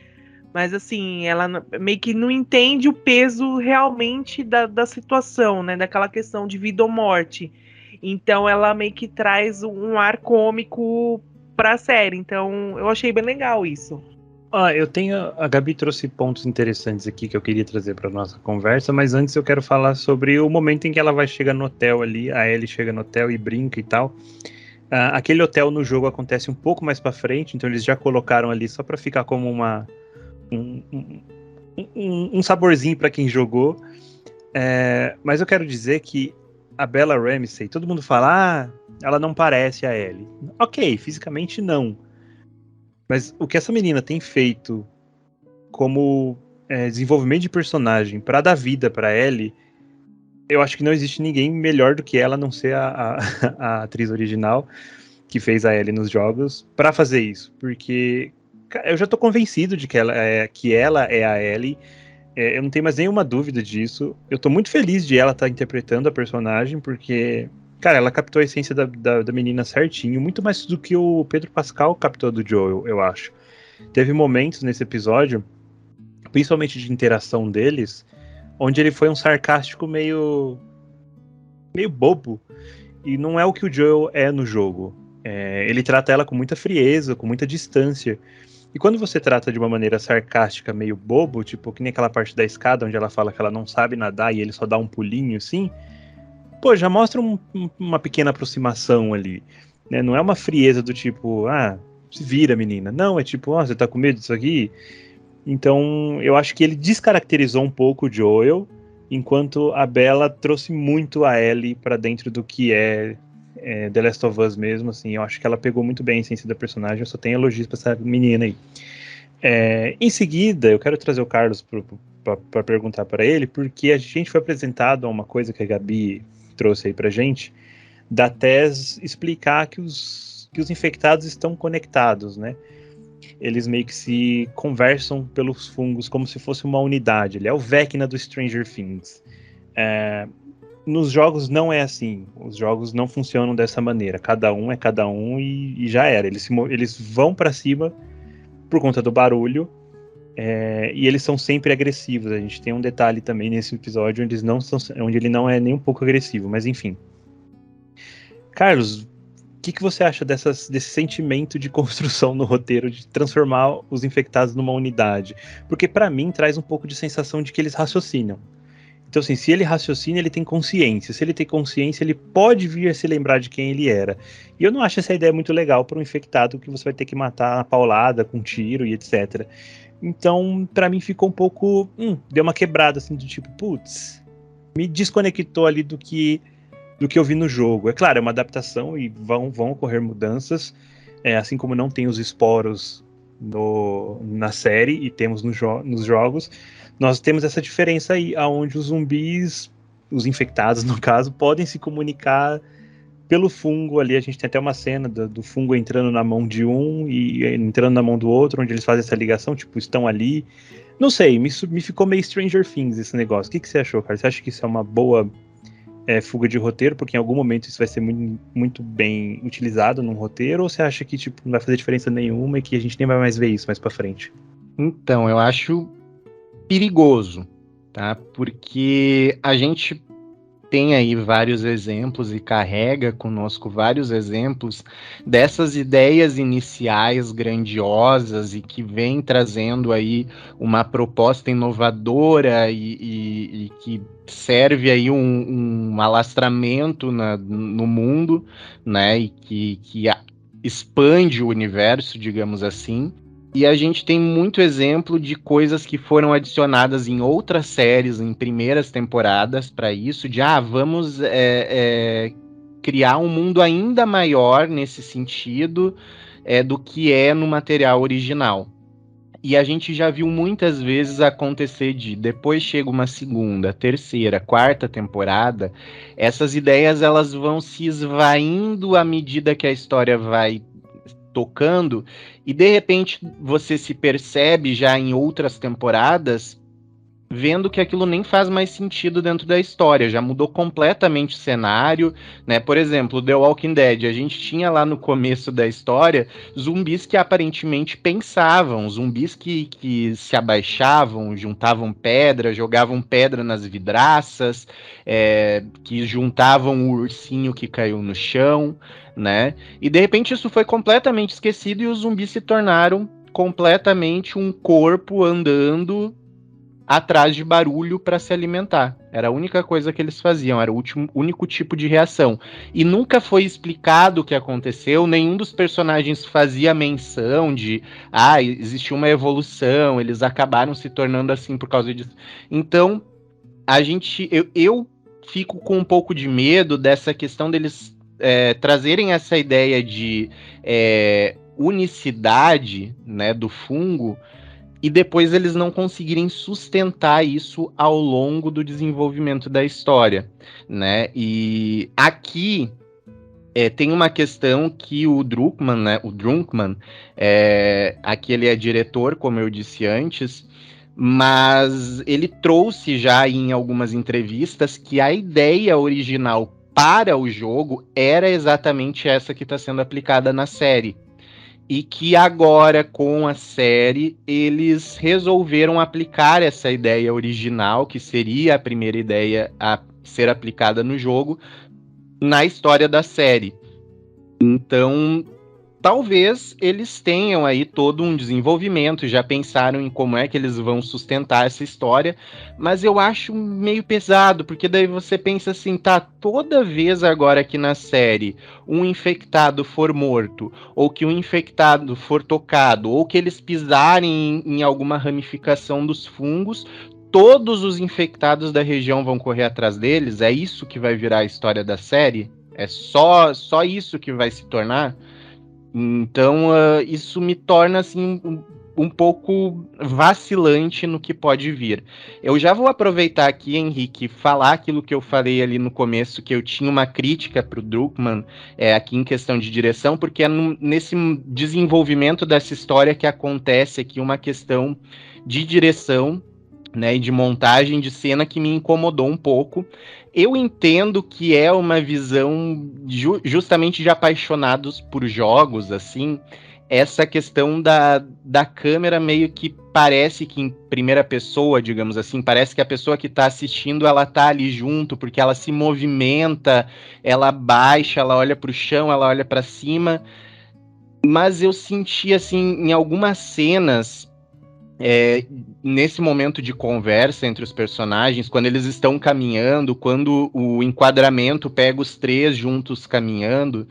Mas assim, ela meio que não entende o peso realmente da situação, né? Daquela questão de vida ou morte. Então ela meio que traz um ar cômico pra série. Então eu achei bem legal isso. Eu tenho. A Gabi trouxe pontos interessantes aqui que eu queria trazer para nossa conversa, mas antes eu quero falar sobre o momento em que ela vai chegar no hotel ali. A Ellie chega no hotel e brinca e tal. Aquele hotel no jogo acontece um pouco mais para frente, então eles já colocaram ali só para ficar como um saborzinho para quem jogou. Mas eu quero dizer que a Bella Ramsey, todo mundo fala, ela não parece a Ellie. Ok, fisicamente não. Mas o que essa menina tem feito como desenvolvimento de personagem para dar vida para Ellie, eu acho que não existe ninguém melhor do que ela, a não ser a atriz original que fez a Ellie nos jogos, para fazer isso. Porque eu já tô convencido de que ela é a Ellie. Eu não tenho mais nenhuma dúvida disso. Eu tô muito feliz de ela estar interpretando a personagem, porque, cara, ela captou a essência da menina certinho, muito mais do que o Pedro Pascal captou do Joel, eu acho. Teve momentos nesse episódio, principalmente de interação deles, onde ele foi um sarcástico meio bobo, e não é o que o Joel é no jogo. Ele trata ela com muita frieza, com muita distância. E quando você trata de uma maneira sarcástica, meio bobo, tipo, que nem aquela parte da escada onde ela fala que ela não sabe nadar e ele só dá um pulinho assim, pô, já mostra uma pequena aproximação ali, né? Não é uma frieza do tipo, se vira, menina. Não, é tipo, você tá com medo disso aqui? Então, eu acho que ele descaracterizou um pouco o Joel, enquanto a Bella trouxe muito a Ellie pra dentro do que é The Last of Us mesmo, assim. Eu acho que ela pegou muito bem a essência da personagem. Eu só tenho elogios pra essa menina aí. Em seguida, eu quero trazer o Carlos para perguntar para ele, porque a gente foi apresentado a uma coisa que a Gabi trouxe aí pra gente, da Tess explicar que os infectados estão conectados, né? Eles meio que se conversam pelos fungos como se fosse uma unidade. Ele é o Vecna do Stranger Things. Nos jogos não é assim. Os jogos não funcionam dessa maneira. Cada um é cada um e já era. Eles vão para cima por conta do barulho, e eles são sempre agressivos. A gente tem um detalhe também nesse episódio onde ele não é nem um pouco agressivo, mas enfim. Carlos, o que você acha desse sentimento de construção no roteiro, de transformar os infectados numa unidade? Porque para mim traz um pouco de sensação de que eles raciocinam. Então, assim, se ele raciocina, ele tem consciência. Se ele tem consciência, ele pode vir a se lembrar de quem ele era. E eu não acho essa ideia muito legal para um infectado que você vai ter que matar na paulada, com tiro e etc. Então, para mim ficou um pouco... deu uma quebrada, assim, do tipo, putz, me desconectou ali do que eu vi no jogo. É claro, é uma adaptação e vão ocorrer mudanças, assim como não tem os esporos na série e temos nos jogos. Nós temos essa diferença aí, onde os zumbis, os infectados no caso, podem se comunicar pelo fungo ali. A gente tem até uma cena do fungo entrando na mão de um e entrando na mão do outro, onde eles fazem essa ligação, tipo, estão ali. Não sei, me ficou meio Stranger Things esse negócio. O que você achou, cara? Você acha que isso é uma boa fuga de roteiro, porque em algum momento isso vai ser muito, muito bem utilizado num roteiro, ou você acha que tipo, não vai fazer diferença nenhuma e que a gente nem vai mais ver isso mais pra frente? Então, eu acho perigoso, tá? Porque a gente tem aí vários exemplos e carrega conosco vários exemplos dessas ideias iniciais grandiosas e que vem trazendo aí uma proposta inovadora e que serve aí um alastramento no mundo, né? E que expande o universo, digamos assim. E a gente tem muito exemplo de coisas que foram adicionadas em outras séries, em primeiras temporadas, para isso, de vamos criar um mundo ainda maior nesse sentido do que é no material original. E a gente já viu muitas vezes acontecer depois chega uma segunda, terceira, quarta temporada, essas ideias elas vão se esvaindo à medida que a história vai tocando, e de repente você se percebe já em outras temporadas vendo que aquilo nem faz mais sentido dentro da história, já mudou completamente o cenário, né? Por exemplo, The Walking Dead, a gente tinha lá no começo da história zumbis que aparentemente pensavam, zumbis que se abaixavam, juntavam pedra, jogavam pedra nas vidraças, que juntavam o ursinho que caiu no chão, né? E de repente isso foi completamente esquecido e os zumbis se tornaram completamente um corpo andando atrás de barulho para se alimentar. Era a única coisa que eles faziam, era o único tipo de reação. E nunca foi explicado o que aconteceu, nenhum dos personagens fazia menção de existiu uma evolução, eles acabaram se tornando assim por causa disso. Então, eu fico com um pouco de medo dessa questão deles trazerem essa ideia de unicidade, né, do fungo, e depois eles não conseguirem sustentar isso ao longo do desenvolvimento da história, né? E aqui tem uma questão que o Druckmann, né? O Druckmann, aqui ele é diretor, como eu disse antes, mas ele trouxe já em algumas entrevistas que a ideia original para o jogo era exatamente essa que está sendo aplicada na série. E que agora, com a série, eles resolveram aplicar essa ideia original, que seria a primeira ideia a ser aplicada no jogo, na história da série. Então, talvez eles tenham aí todo um desenvolvimento, já pensaram em como é que eles vão sustentar essa história, mas eu acho meio pesado, porque daí você pensa assim, toda vez agora que na série um infectado for morto, ou que um infectado for tocado, ou que eles pisarem em alguma ramificação dos fungos, todos os infectados da região vão correr atrás deles? É isso que vai virar a história da série? É só isso que vai se tornar? Então, isso me torna assim um pouco vacilante no que pode vir. Eu já vou aproveitar aqui, Henrique, falar aquilo que eu falei ali no começo, que eu tinha uma crítica para o Druckmann aqui em questão de direção, porque é nesse desenvolvimento dessa história que acontece aqui uma questão de direção, né, e de montagem de cena que me incomodou um pouco. Eu entendo que é uma visão justamente de apaixonados por jogos, assim, essa questão da câmera meio que parece que em primeira pessoa, digamos assim, parece que a pessoa que está assistindo, ela tá ali junto, porque ela se movimenta, ela baixa, ela olha para o chão, ela olha para cima, mas eu senti, assim, em algumas cenas, nesse momento de conversa entre os personagens, quando eles estão caminhando, quando o enquadramento pega os três juntos caminhando,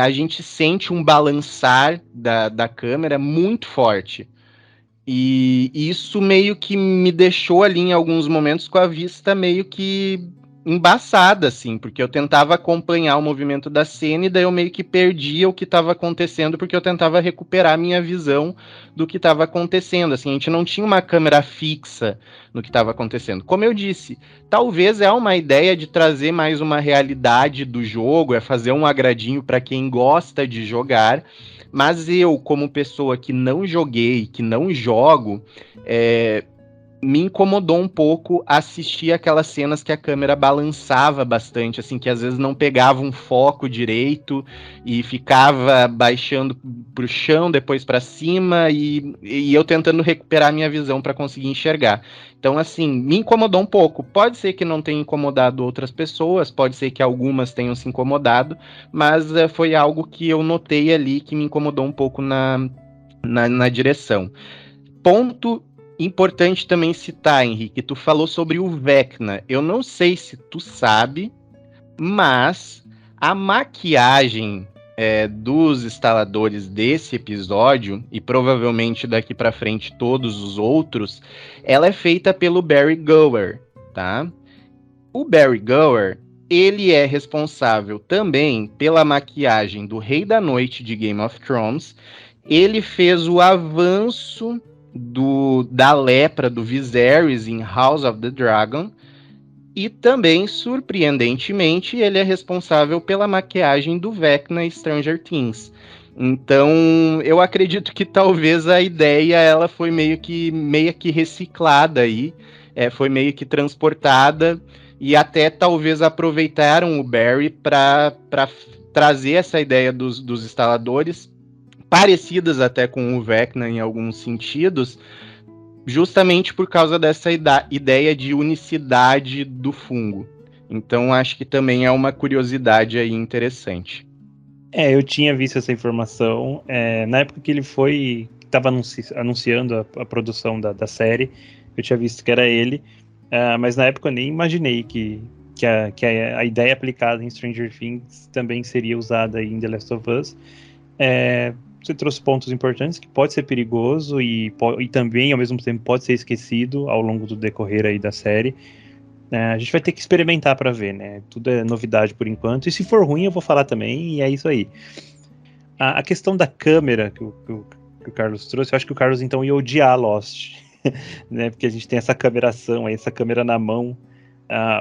a gente sente um balançar da câmera muito forte. E isso meio que me deixou ali em alguns momentos com a vista meio que embaçada, assim, porque eu tentava acompanhar o movimento da cena e daí eu meio que perdia o que estava acontecendo, porque eu tentava recuperar a minha visão do que estava acontecendo, assim, a gente não tinha uma câmera fixa no que estava acontecendo. Como eu disse, talvez é uma ideia de trazer mais uma realidade do jogo, fazer um agradinho para quem gosta de jogar, mas eu, como pessoa que não joguei, que não jogo, me incomodou um pouco assistir aquelas cenas que a câmera balançava bastante, assim, que às vezes não pegava um foco direito e ficava baixando pro chão, depois para cima, e eu tentando recuperar a minha visão para conseguir enxergar. Então, assim, me incomodou um pouco. Pode ser que não tenha incomodado outras pessoas, pode ser que algumas tenham se incomodado, mas foi algo que eu notei ali que me incomodou um pouco na direção. Ponto importante também citar, Henrique, tu falou sobre o Vecna. Eu não sei se tu sabe, mas a maquiagem dos instaladores desse episódio, e provavelmente daqui para frente todos os outros, ela é feita pelo Barry Gower, tá? O Barry Gower, ele é responsável também pela maquiagem do Rei da Noite de Game of Thrones. Ele fez o avanço da lepra do Viserys em House of the Dragon, e também, surpreendentemente, ele é responsável pela maquiagem do Vecna em Stranger Things. Então, eu acredito que talvez a ideia ela foi meio que reciclada aí, foi meio que transportada e até talvez aproveitaram o Barry para trazer essa ideia dos instaladores, parecidas até com o Vecna em alguns sentidos, justamente por causa dessa ideia de unicidade do fungo. Então, acho que também é uma curiosidade aí interessante. Eu tinha visto essa informação. Na época que ele estava anunciando a produção da série, eu tinha visto que era ele, mas na época eu nem imaginei que a ideia aplicada em Stranger Things também seria usada em The Last of Us. Você trouxe pontos importantes, que pode ser perigoso e também, ao mesmo tempo, pode ser esquecido ao longo do decorrer aí da série. A gente vai ter que experimentar para ver, né? Tudo é novidade por enquanto. E se for ruim, eu vou falar também, e é isso aí. A questão da câmera que o Carlos trouxe, eu acho que o Carlos então ia odiar Lost, né? Porque a gente tem essa câmeração aí, essa câmera na mão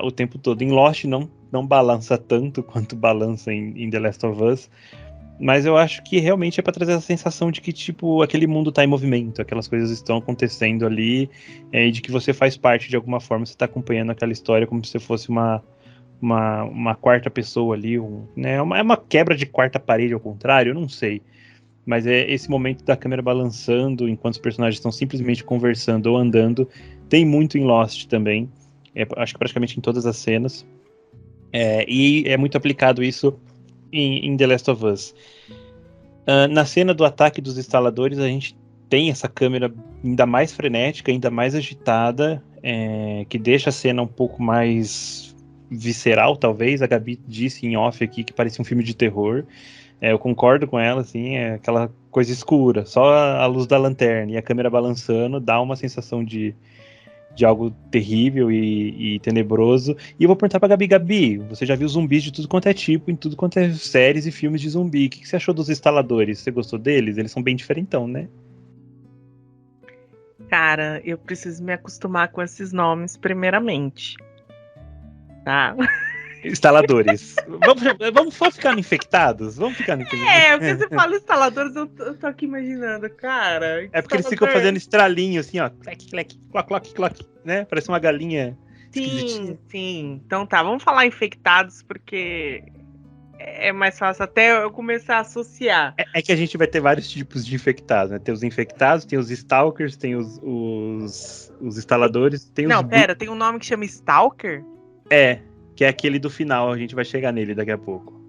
o tempo todo. Em Lost não balança tanto quanto balança em The Last of Us. Mas eu acho que realmente é para trazer a sensação de que, tipo, aquele mundo tá em movimento, aquelas coisas estão acontecendo ali, e de que você faz parte de alguma forma, você tá acompanhando aquela história como se fosse uma quarta pessoa ali, né? É uma quebra de quarta parede ao contrário, eu não sei. Mas é esse momento da câmera balançando, enquanto os personagens estão simplesmente conversando ou andando, tem muito em Lost também, acho que praticamente em todas as cenas. E é muito aplicado isso em The Last of Us. Na cena do ataque dos instaladores, a gente tem essa câmera ainda mais frenética, ainda mais agitada, que deixa a cena um pouco mais visceral, talvez. A Gabi disse em off aqui que parecia um filme de terror. Eu concordo com ela, assim, é aquela coisa escura, só a luz da lanterna e a câmera balançando dá uma sensação de algo terrível e tenebroso. E eu vou perguntar pra Gabi, você já viu zumbis de tudo quanto é tipo, em tudo quanto é séries e filmes de zumbi. O que você achou dos instaladores? Você gostou deles? Eles são bem diferentão, né? Cara, eu preciso me acostumar com esses nomes primeiramente. Tá? Instaladores. Vamos só ficar no infectados? Vamos ficar no infectados? Porque você fala instaladores, eu tô aqui imaginando, cara. É porque eles ficam fazendo estralinho assim, ó. Clec, clec, cloc, cloc, cloc, né? Parece uma galinha esquisitinha. Sim. Então tá, vamos falar infectados, porque é mais fácil até eu começar a associar. É que a gente vai ter vários tipos de infectados, né? Tem os infectados, tem os stalkers, tem os instaladores, tem os... Não, pera, tem um nome que chama Stalker? Que é aquele do final, a gente vai chegar nele daqui a pouco.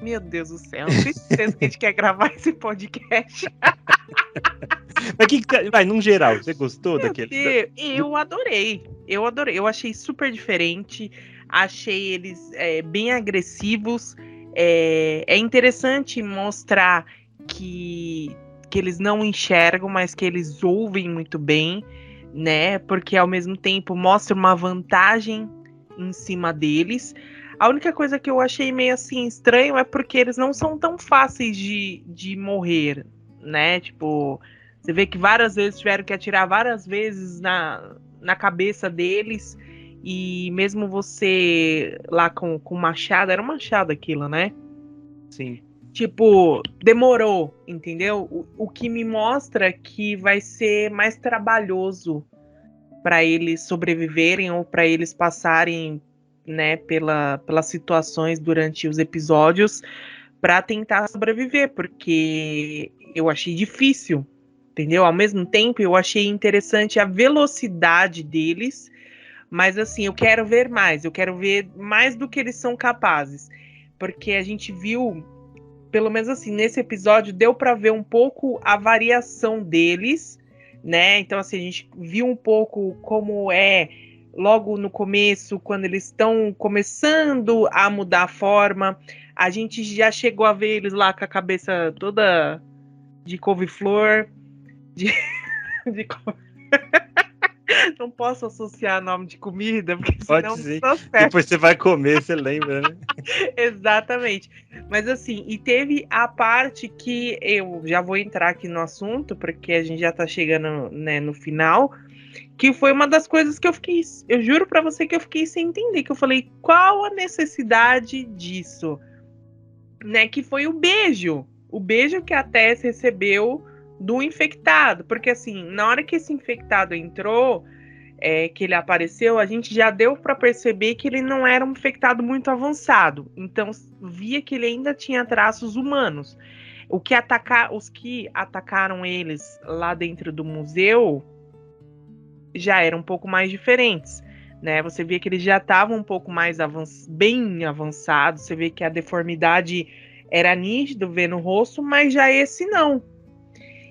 Meu Deus do céu, não tenho certeza que a gente quer gravar esse podcast. Mas vai, num geral, você gostou daquele? Eu adorei, eu achei super diferente, achei eles bem agressivos, é interessante mostrar que eles não enxergam, mas que eles ouvem muito bem, né, porque ao mesmo tempo mostra uma vantagem em cima deles. A única coisa que eu achei meio assim estranho é porque eles não são tão fáceis de morrer, né? Tipo, você vê que várias vezes tiveram que atirar várias vezes na cabeça deles, e mesmo você lá com machado, era um machado aquilo, né? Sim. Tipo, demorou, entendeu? O que me mostra que vai ser mais trabalhoso para eles sobreviverem ou para eles passarem, né, pelas situações durante os episódios para tentar sobreviver, porque eu achei difícil, entendeu? Ao mesmo tempo, eu achei interessante a velocidade deles, mas assim, eu quero ver mais do que eles são capazes, porque a gente viu, pelo menos assim, nesse episódio, deu para ver um pouco a variação deles, né? Então, assim, a gente viu um pouco como é logo no começo, quando eles estão começando a mudar a forma. A gente já chegou a ver eles lá com a cabeça toda de couve-flor, de Não posso associar nome de comida, porque Pode senão ser. não tá certo. Depois você vai comer, você lembra, né? Exatamente. Mas assim, e teve a parte que eu já vou entrar aqui no assunto, porque a gente já tá chegando, né, no final, que foi uma das coisas que eu juro pra você que eu fiquei sem entender, que eu falei, qual a necessidade disso? Né, que foi o beijo, o beijo que a Tess recebeu do infectado. Porque, assim, na hora que esse infectado entrou, que ele apareceu, a gente já deu para perceber que ele não era um infectado muito avançado. Então, via que ele ainda tinha traços humanos. Os que atacaram eles lá dentro do museu já eram um pouco mais diferentes, né? Você via que eles já estavam um pouco mais bem avançados. Você vê que a deformidade era nítido ver no rosto, mas já esse não.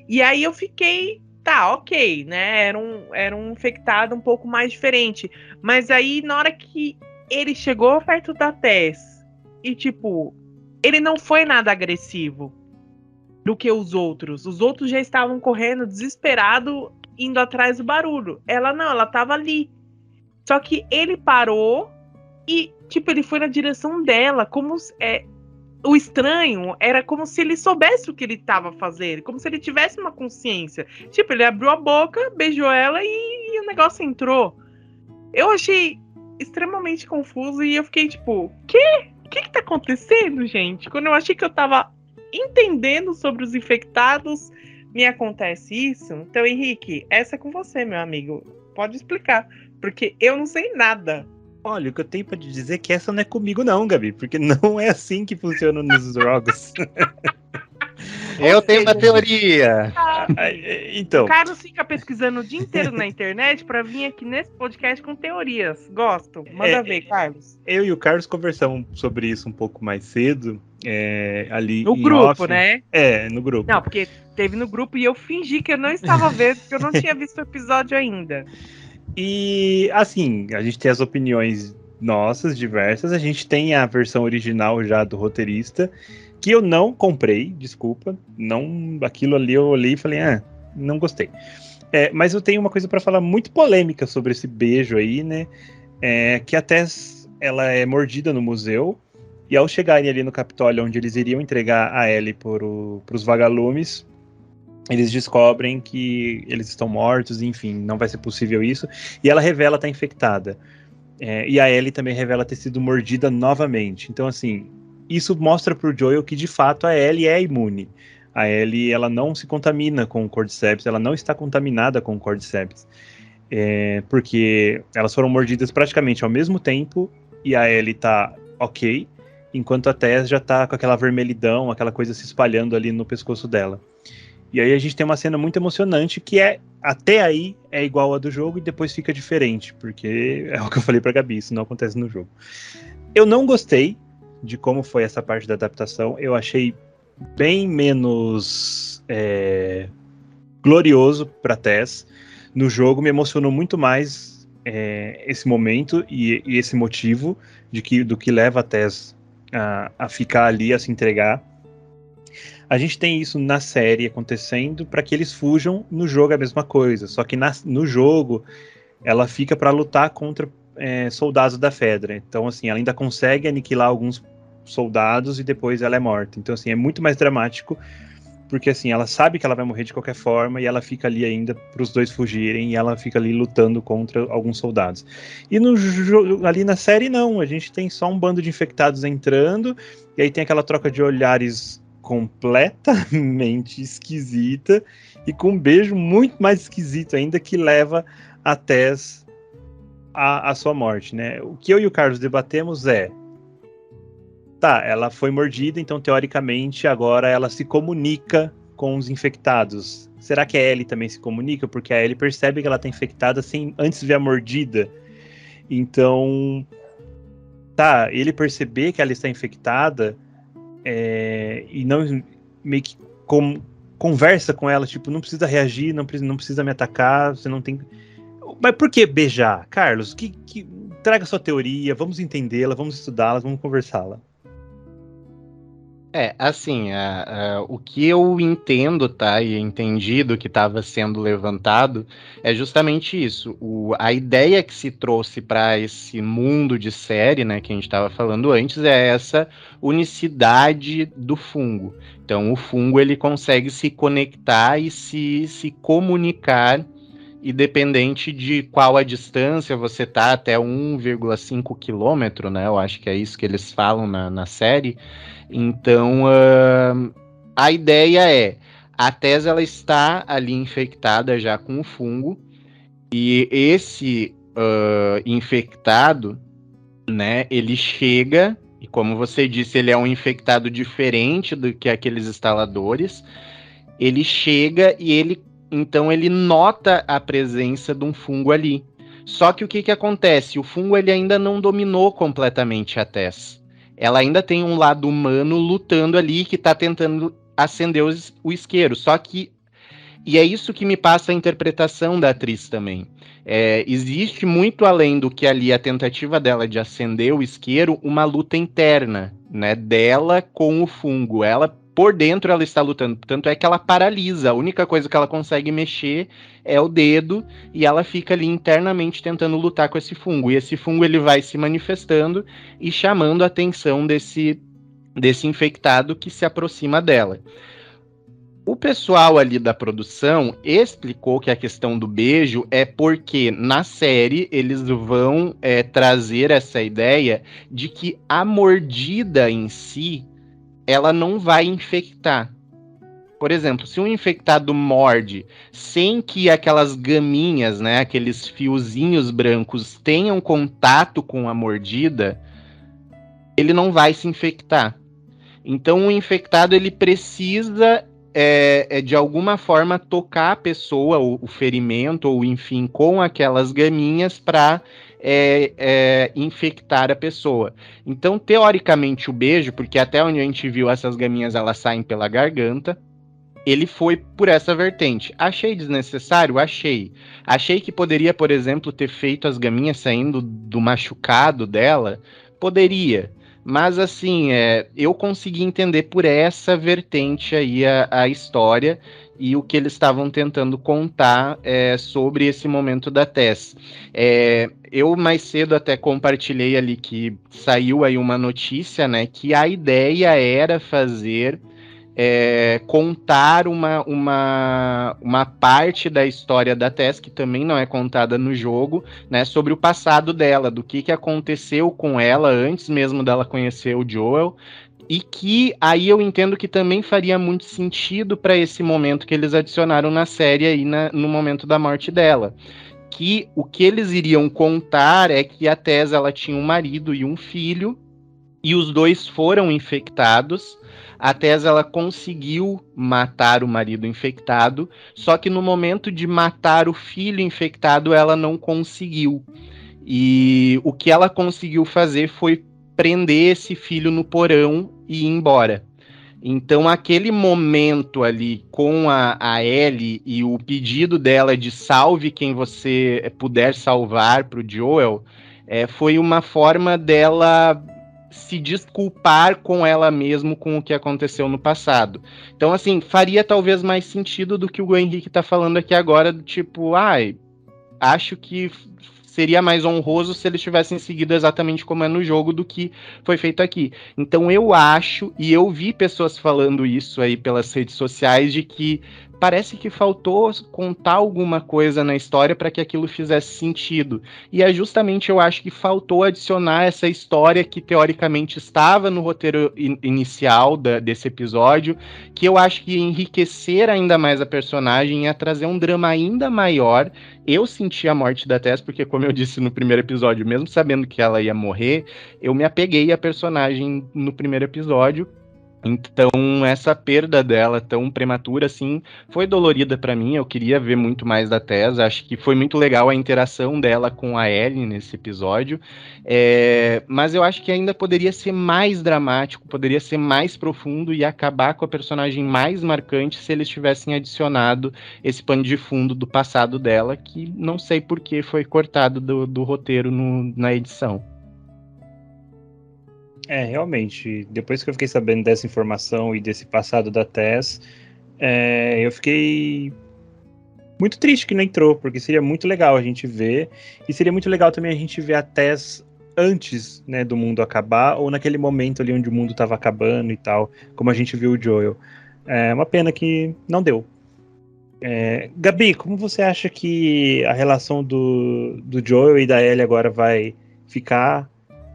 E aí eu fiquei, tá, ok, né? Era um infectado um pouco mais diferente. Mas aí, na hora que ele chegou perto da Tess e, tipo, ele não foi nada agressivo do que os outros. Os outros já estavam correndo, desesperado, indo atrás do barulho. Ela não, ela tava ali. Só que ele parou e, tipo, ele foi na direção dela, como o estranho era como se ele soubesse o que ele estava fazendo, como se ele tivesse uma consciência. Tipo, ele abriu a boca, beijou ela e o negócio entrou. Eu achei extremamente confuso e eu fiquei tipo, o que tá acontecendo, gente? Quando eu achei que eu tava entendendo sobre os infectados, me acontece isso. Então, Henrique, essa é com você, meu amigo. Pode explicar, porque eu não sei nada. Olha, o que eu tenho pra te dizer é que essa não é comigo não, Gabi, porque não é assim que funciona nos jogos. Eu tenho uma teoria. Então. O Carlos fica pesquisando o dia inteiro na internet pra vir aqui nesse podcast com teorias. Gosto. Manda ver, Carlos. Eu e o Carlos conversamos sobre isso um pouco mais cedo, ali no em grupo, off. né? No grupo. Não, porque teve no grupo e eu fingi que eu não estava vendo, porque eu não tinha visto o episódio ainda. E, assim, a gente tem as opiniões nossas, diversas. A gente tem a versão original já do roteirista, que eu não comprei, desculpa. Não, aquilo ali eu olhei e falei, não gostei. Mas eu tenho uma coisa para falar muito polêmica sobre esse beijo aí, né? Que a Tess, ela é mordida no museu, e ao chegarem ali no Capitólio, onde eles iriam entregar a Ellie pros vagalumes, eles descobrem que eles estão mortos, enfim, não vai ser possível isso. E ela revela estar infectada. E a Ellie também revela ter sido mordida novamente. Então, assim, isso mostra pro Joel que, de fato, a Ellie é imune. A Ellie, ela não se contamina com o Cordyceps, ela não está contaminada com o Cordyceps. Porque elas foram mordidas praticamente ao mesmo tempo, e a Ellie tá ok, enquanto a Tess já tá com aquela vermelhidão, aquela coisa se espalhando ali no pescoço dela. E aí a gente tem uma cena muito emocionante que até aí é igual a do jogo e depois fica diferente, porque é o que eu falei pra Gabi, isso não acontece no jogo. Eu não gostei de como foi essa parte da adaptação, eu achei bem menos glorioso pra Tess. No jogo me emocionou muito mais esse momento e esse motivo do que leva a Tess a ficar ali, a se entregar. A gente tem isso na série acontecendo para que eles fujam. No jogo é a mesma coisa, só que no jogo ela fica para lutar contra soldados da Fedra. Então, assim, ela ainda consegue aniquilar alguns soldados e depois ela é morta. Então, assim, é muito mais dramático, porque, assim, ela sabe que ela vai morrer de qualquer forma e ela fica ali ainda para os dois fugirem e ela fica ali lutando contra alguns soldados. E ali na série, não. A gente tem só um bando de infectados entrando e aí tem aquela troca de olhares completamente esquisita e com um beijo muito mais esquisito ainda que leva a Tess à sua morte, né? O que eu e o Carlos debatemos ela foi mordida, então teoricamente agora ela se comunica com os infectados. Será que a Ellie também se comunica? Porque a Ellie percebe que ela está infectada antes de ver a mordida. Então, ele perceber que ela está infectada e não meio que conversa com ela, tipo, não precisa reagir, não precisa me atacar, você não tem... Mas por que beijar? Carlos, traga sua teoria, vamos entendê-la, vamos estudá-la, vamos conversá-la. Assim, o que eu entendo, e entendi do que estava sendo levantado é justamente isso. A ideia que se trouxe para esse mundo de série, né, que a gente estava falando antes, é essa unicidade do fungo. Então, o fungo ele consegue se conectar e se comunicar, independente de qual a distância você tá, até 1,5 quilômetro, né? Eu acho que é isso que eles falam na série. Então, a ideia é, a Tess ela está ali infectada já com o fungo, e esse infectado, né, ele chega, e como você disse, ele é um infectado diferente do que aqueles instaladores. Ele chega e então ele nota a presença de um fungo ali. Só que o que acontece? O fungo ele ainda não dominou completamente a Tess. Ela ainda tem um lado humano lutando ali que está tentando acender o isqueiro. Só que e é isso que me passa a interpretação da atriz também. Existe muito além do que ali a tentativa dela de acender o isqueiro, uma luta interna, né, dela com o fungo. Ela, por dentro, ela está lutando. Tanto é que ela paralisa. A única coisa que ela consegue mexer é o dedo e ela fica ali internamente tentando lutar com esse fungo. E esse fungo ele vai se manifestando e chamando a atenção desse infectado que se aproxima dela. O pessoal ali da produção explicou que a questão do beijo é porque na série eles vão trazer essa ideia de que a mordida em si ela não vai infectar. Por exemplo, se um infectado morde sem que aquelas gaminhas, né, aqueles fiozinhos brancos tenham contato com a mordida, ele não vai se infectar. Então o infectado ele precisa de alguma forma tocar a pessoa, o ferimento, ou enfim, com aquelas gaminhas para infectar a pessoa. Então, teoricamente, o beijo, porque até onde a gente viu essas gaminhas, elas saem pela garganta, ele foi por essa vertente. Achei desnecessário? Achei. Achei que poderia, por exemplo, ter feito as gaminhas saindo do machucado dela? Poderia. Mas, assim, eu consegui entender por essa vertente aí a história e o que eles estavam tentando contar sobre esse momento da Tess. Eu mais cedo até compartilhei ali que saiu aí uma notícia, né, que a ideia era fazer contar uma parte da história da Tess, que também não é contada no jogo, né, sobre o passado dela, do que aconteceu com ela antes mesmo dela conhecer o Joel, e que aí eu entendo que também faria muito sentido para esse momento que eles adicionaram na série aí no momento da morte dela. Que o que eles iriam contar é que a Tess ela tinha um marido e um filho, e os dois foram infectados. A Tess ela conseguiu matar o marido infectado, só que no momento de matar o filho infectado, ela não conseguiu. E o que ela conseguiu fazer foi prender esse filho no porão e ir embora. Então, aquele momento ali com a Ellie e o pedido dela de salve quem você puder salvar para o Joel, foi uma forma dela se desculpar com ela mesma com o que aconteceu no passado. Então, assim, faria talvez mais sentido do que o Henrique tá falando aqui agora, do tipo, acho que seria mais honroso se eles tivessem seguido exatamente como é no jogo do que foi feito aqui. Então eu acho, e eu vi pessoas falando isso aí pelas redes sociais, de que parece que faltou contar alguma coisa na história para que aquilo fizesse sentido. E é justamente, eu acho que faltou adicionar essa história que teoricamente estava no roteiro inicial desse episódio, que eu acho que ia enriquecer ainda mais a personagem, ia trazer um drama ainda maior. Eu senti a morte da Tess, porque como eu disse no primeiro episódio, mesmo sabendo que ela ia morrer, eu me apeguei à personagem no primeiro episódio. Então, essa perda dela tão prematura, assim, foi dolorida pra mim. Eu queria ver muito mais da Tess. Acho que foi muito legal a interação dela com a Ellie nesse episódio. Mas eu acho que ainda poderia ser mais dramático, poderia ser mais profundo e acabar com a personagem mais marcante se eles tivessem adicionado esse pano de fundo do passado dela, que não sei por que foi cortado do roteiro na edição. Realmente, depois que eu fiquei sabendo dessa informação e desse passado da Tess, eu fiquei muito triste que não entrou, porque seria muito legal a gente ver, e seria muito legal também a gente ver a Tess antes, né, do mundo acabar, ou naquele momento ali onde o mundo estava acabando e tal, como a gente viu o Joel. É uma pena que não deu. Gabi, como você acha que a relação do Joel e da Ellie agora vai ficar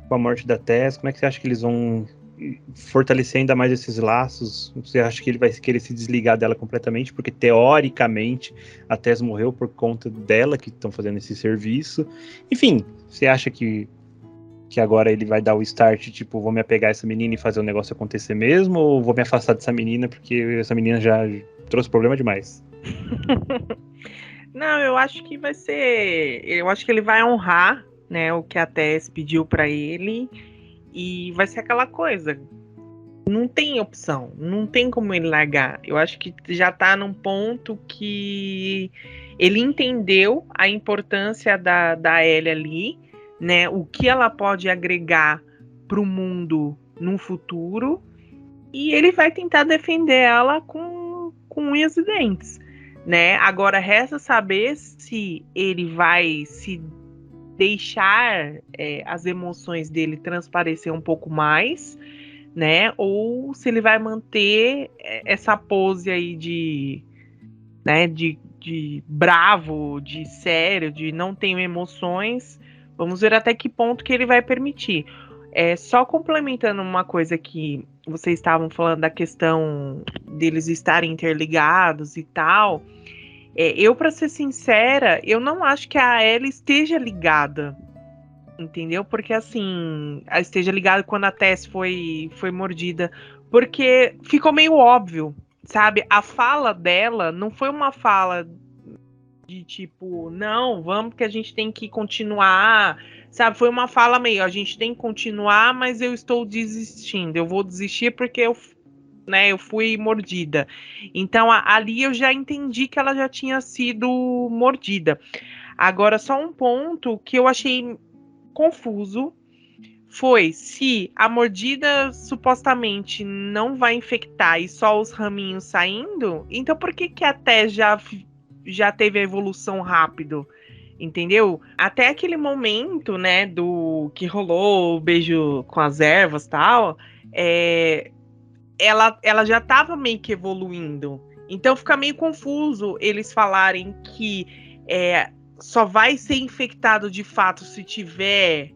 com a morte da Tess? Como é que você acha que eles vão fortalecer ainda mais esses laços? Você acha que ele vai querer se desligar dela completamente? Porque, teoricamente, a Tess morreu por conta dela, que estão fazendo esse serviço. Enfim, você acha que agora ele vai dar o start, tipo, vou me apegar a essa menina e fazer o negócio acontecer mesmo? Ou vou me afastar dessa menina, porque essa menina já trouxe problema demais? Não, eu acho que vai ser... Eu acho que ele vai honrar, né, o que a Tess pediu pra ele. E vai ser aquela coisa. Não tem opção. Não tem como ele largar. Eu acho que já tá num ponto que ele entendeu a importância da Ellie ali, né? O que ela pode agregar pro mundo no futuro. E ele vai tentar defender ela com unhas e dentes, né? Agora resta saber se ele vai se deixar as emoções dele transparecer um pouco mais, né? Ou se ele vai manter essa pose aí de bravo, de sério, de não tenho emoções. Vamos ver até que ponto que ele vai permitir. Só complementando uma coisa que vocês estavam falando da questão deles estarem interligados e tal. Eu, para ser sincera, eu não acho que a Ellie esteja ligada, entendeu? Porque assim, ela esteja ligada quando a Tess foi mordida, porque ficou meio óbvio, sabe? A fala dela não foi uma fala de tipo, não, vamos que a gente tem que continuar, sabe? Foi uma fala meio, a gente tem que continuar, mas eu estou desistindo, eu vou desistir porque eu fui mordida. Então, ali eu já entendi que ela já tinha sido mordida. Agora, só um ponto que eu achei confuso foi se a mordida supostamente não vai infectar e só os raminhos saindo, então por que a Tess já teve a evolução rápido? Entendeu? Até aquele momento, né, do que rolou o beijo com as ervas e tal, ela já estava meio que evoluindo. Então fica meio confuso eles falarem que só vai ser infectado de fato se tiver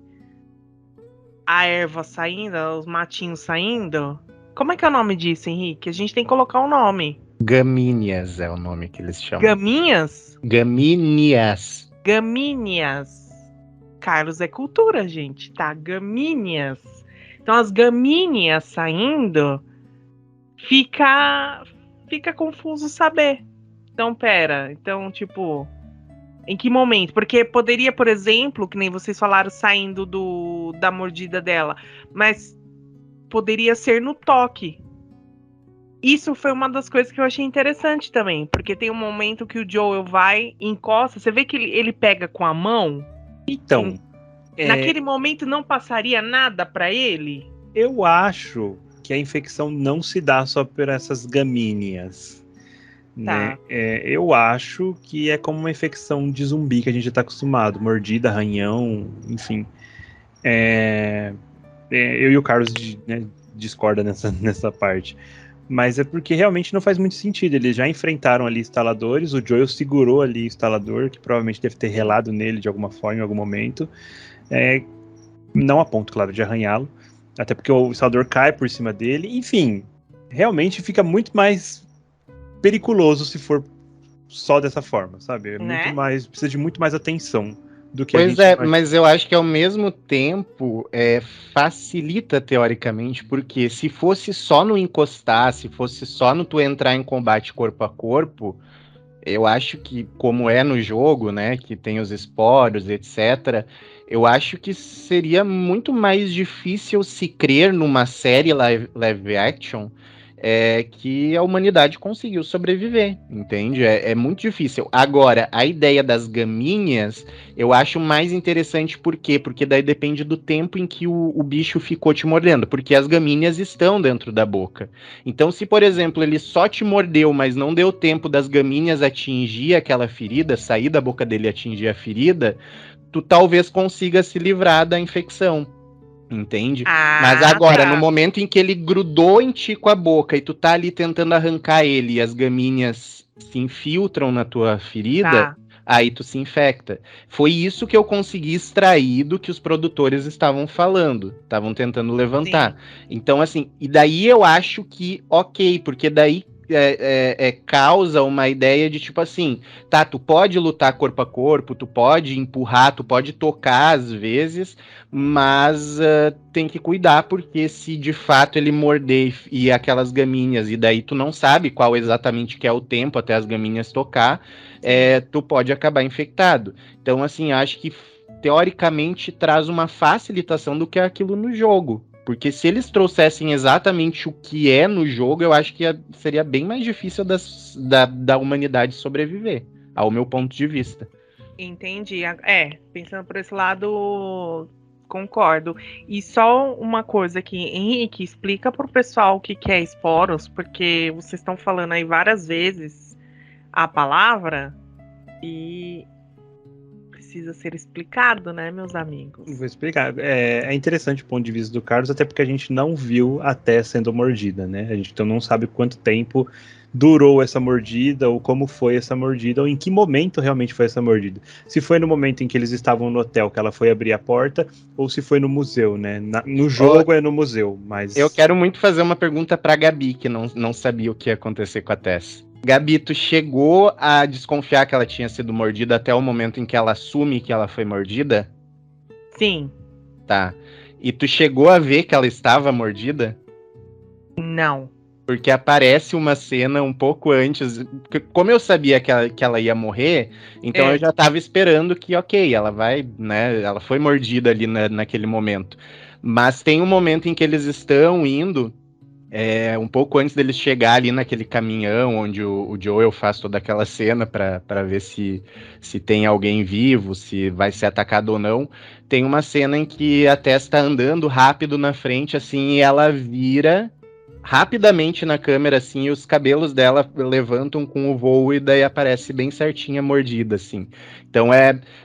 a erva saindo, os matinhos saindo. Como é que é o nome disso, Henrique? A gente tem que colocar um nome. Gamíneas é o nome que eles chamam. Gaminhas? Gamíneas. Gamíneas. Carlos é cultura, gente, tá? Gamíneas. Então as gamíneas saindo, fica confuso saber. Então, pera. Então, tipo, em que momento? Porque poderia, por exemplo, que nem vocês falaram, saindo da mordida dela, mas poderia ser no toque. Isso foi uma das coisas que eu achei interessante também, porque tem um momento que o Joel vai, encosta, você vê que ele pega com a mão. Então, naquele momento não passaria nada pra ele? Eu acho que a infecção não se dá só por essas gamíneas. Né? Tá. Eu acho que é como uma infecção de zumbi que a gente está acostumado, mordida, arranhão, enfim. Eu e o Carlos discorda nessa parte. Mas é porque realmente não faz muito sentido. Eles já enfrentaram ali instaladores, o Joel segurou ali o instalador, que provavelmente deve ter relado nele de alguma forma em algum momento. Não a ponto, claro, de arranhá-lo. Até porque o instalador cai por cima dele. Enfim, realmente fica muito mais periculoso se for só dessa forma, sabe? Muito mais, precisa de muito mais atenção do que a gente imagina. Mas eu acho que ao mesmo tempo facilita teoricamente, porque se fosse só no encostar, se fosse só no tu entrar em combate corpo a corpo, eu acho que, como é no jogo, né, que tem os esporos, etc., eu acho que seria muito mais difícil se crer numa série live action que a humanidade conseguiu sobreviver, entende? É muito difícil. Agora, a ideia das gaminhas, eu acho mais interessante, por quê? Porque daí depende do tempo em que o bicho ficou te mordendo, porque as gaminhas estão dentro da boca. Então, se, por exemplo, ele só te mordeu, mas não deu tempo das gaminhas atingir aquela ferida, sair da boca dele e atingir a ferida, tu talvez consiga se livrar da infecção. Entende? Mas agora, no momento em que ele grudou em ti com a boca e tu tá ali tentando arrancar ele e as gaminhas se infiltram na tua ferida, aí tu se infecta. Foi isso que eu consegui extrair do que os produtores estavam falando, estavam tentando levantar. Sim. Então, assim, e daí eu acho que ok, porque daí causa uma ideia de tipo assim, tá, tu pode lutar corpo a corpo, tu pode empurrar, tu pode tocar às vezes, mas tem que cuidar, porque se de fato ele morder e aquelas gaminhas, e daí tu não sabe qual exatamente que é o tempo até as gaminhas tocar, tu pode acabar infectado. Então, assim, acho que teoricamente traz uma facilitação do que é aquilo no jogo. Porque se eles trouxessem exatamente o que é no jogo, eu acho que seria bem mais difícil da humanidade sobreviver, ao meu ponto de vista. Entendi. Pensando por esse lado, concordo. E só uma coisa aqui, Henrique, explica pro pessoal o que é esporos, porque vocês estão falando aí várias vezes a palavra e precisa ser explicado, né, meus amigos? Vou explicar. É interessante o ponto de vista do Carlos, até porque a gente não viu a Tess sendo mordida, né? A gente então não sabe quanto tempo durou essa mordida, ou como foi essa mordida, ou em que momento realmente foi essa mordida. Se foi no momento em que eles estavam no hotel que ela foi abrir a porta, ou se foi no museu, né? No jogo é no museu, mas... Eu quero muito fazer uma pergunta pra Gabi, que não sabia o que ia acontecer com a Tess. Gabi, tu chegou a desconfiar que ela tinha sido mordida até o momento em que ela assume que ela foi mordida? Sim. Tá. E tu chegou a ver que ela estava mordida? Não. Porque aparece uma cena um pouco antes. Como eu sabia que ela ia morrer, então eu já tava esperando que, ok, ela vai, né? Ela foi mordida ali naquele momento. Mas tem um momento em que eles estão indo. Um pouco antes deles chegar ali naquele caminhão onde o Joel faz toda aquela cena para ver se tem alguém vivo, se vai ser atacado ou não, tem uma cena em que a Tess tá andando rápido na frente, assim, e ela vira rapidamente na câmera, assim, e os cabelos dela levantam com o voo e daí aparece bem certinha mordida, assim. Então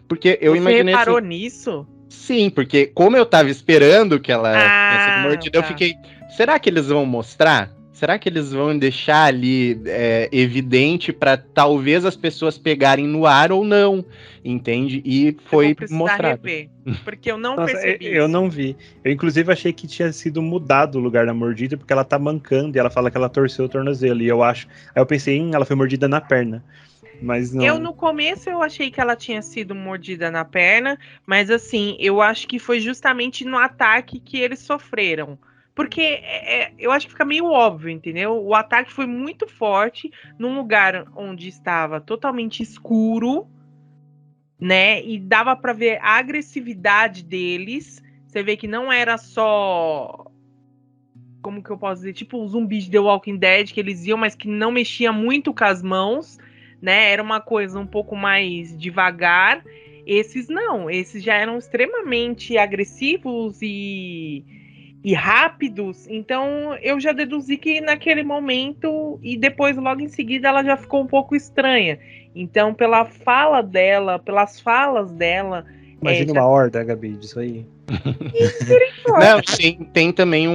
porque eu imaginei assim... Você reparou nisso? Sim, porque como eu tava esperando que ela fosse sido mordida, eu fiquei... Será que eles vão mostrar? Será que eles vão deixar ali evidente para talvez as pessoas pegarem no ar ou não? Entende? E foi mostrado. Rever, porque eu não percebi Eu não vi. Eu, inclusive, achei que tinha sido mudado o lugar da mordida, porque ela tá mancando e ela fala que ela torceu o tornozelo. E eu acho... Aí eu pensei, ela foi mordida na perna. Mas não. No começo eu achei que ela tinha sido mordida na perna, mas assim, eu acho que foi justamente no ataque que eles sofreram. Porque eu acho que fica meio óbvio, entendeu? O ataque foi muito forte num lugar onde estava totalmente escuro, né? E dava para ver a agressividade deles. Você vê que não era só... Como que eu posso dizer? Tipo os zumbis de The Walking Dead, que eles iam, mas que não mexia muito com as mãos, né? Era uma coisa um pouco mais devagar. Esses não, esses já eram extremamente agressivos e rápidos. Então eu já deduzi que naquele momento, e depois logo em seguida ela já ficou um pouco estranha. Então pelas falas dela... Imagina uma horda, Gabi, disso aí. Não, tem também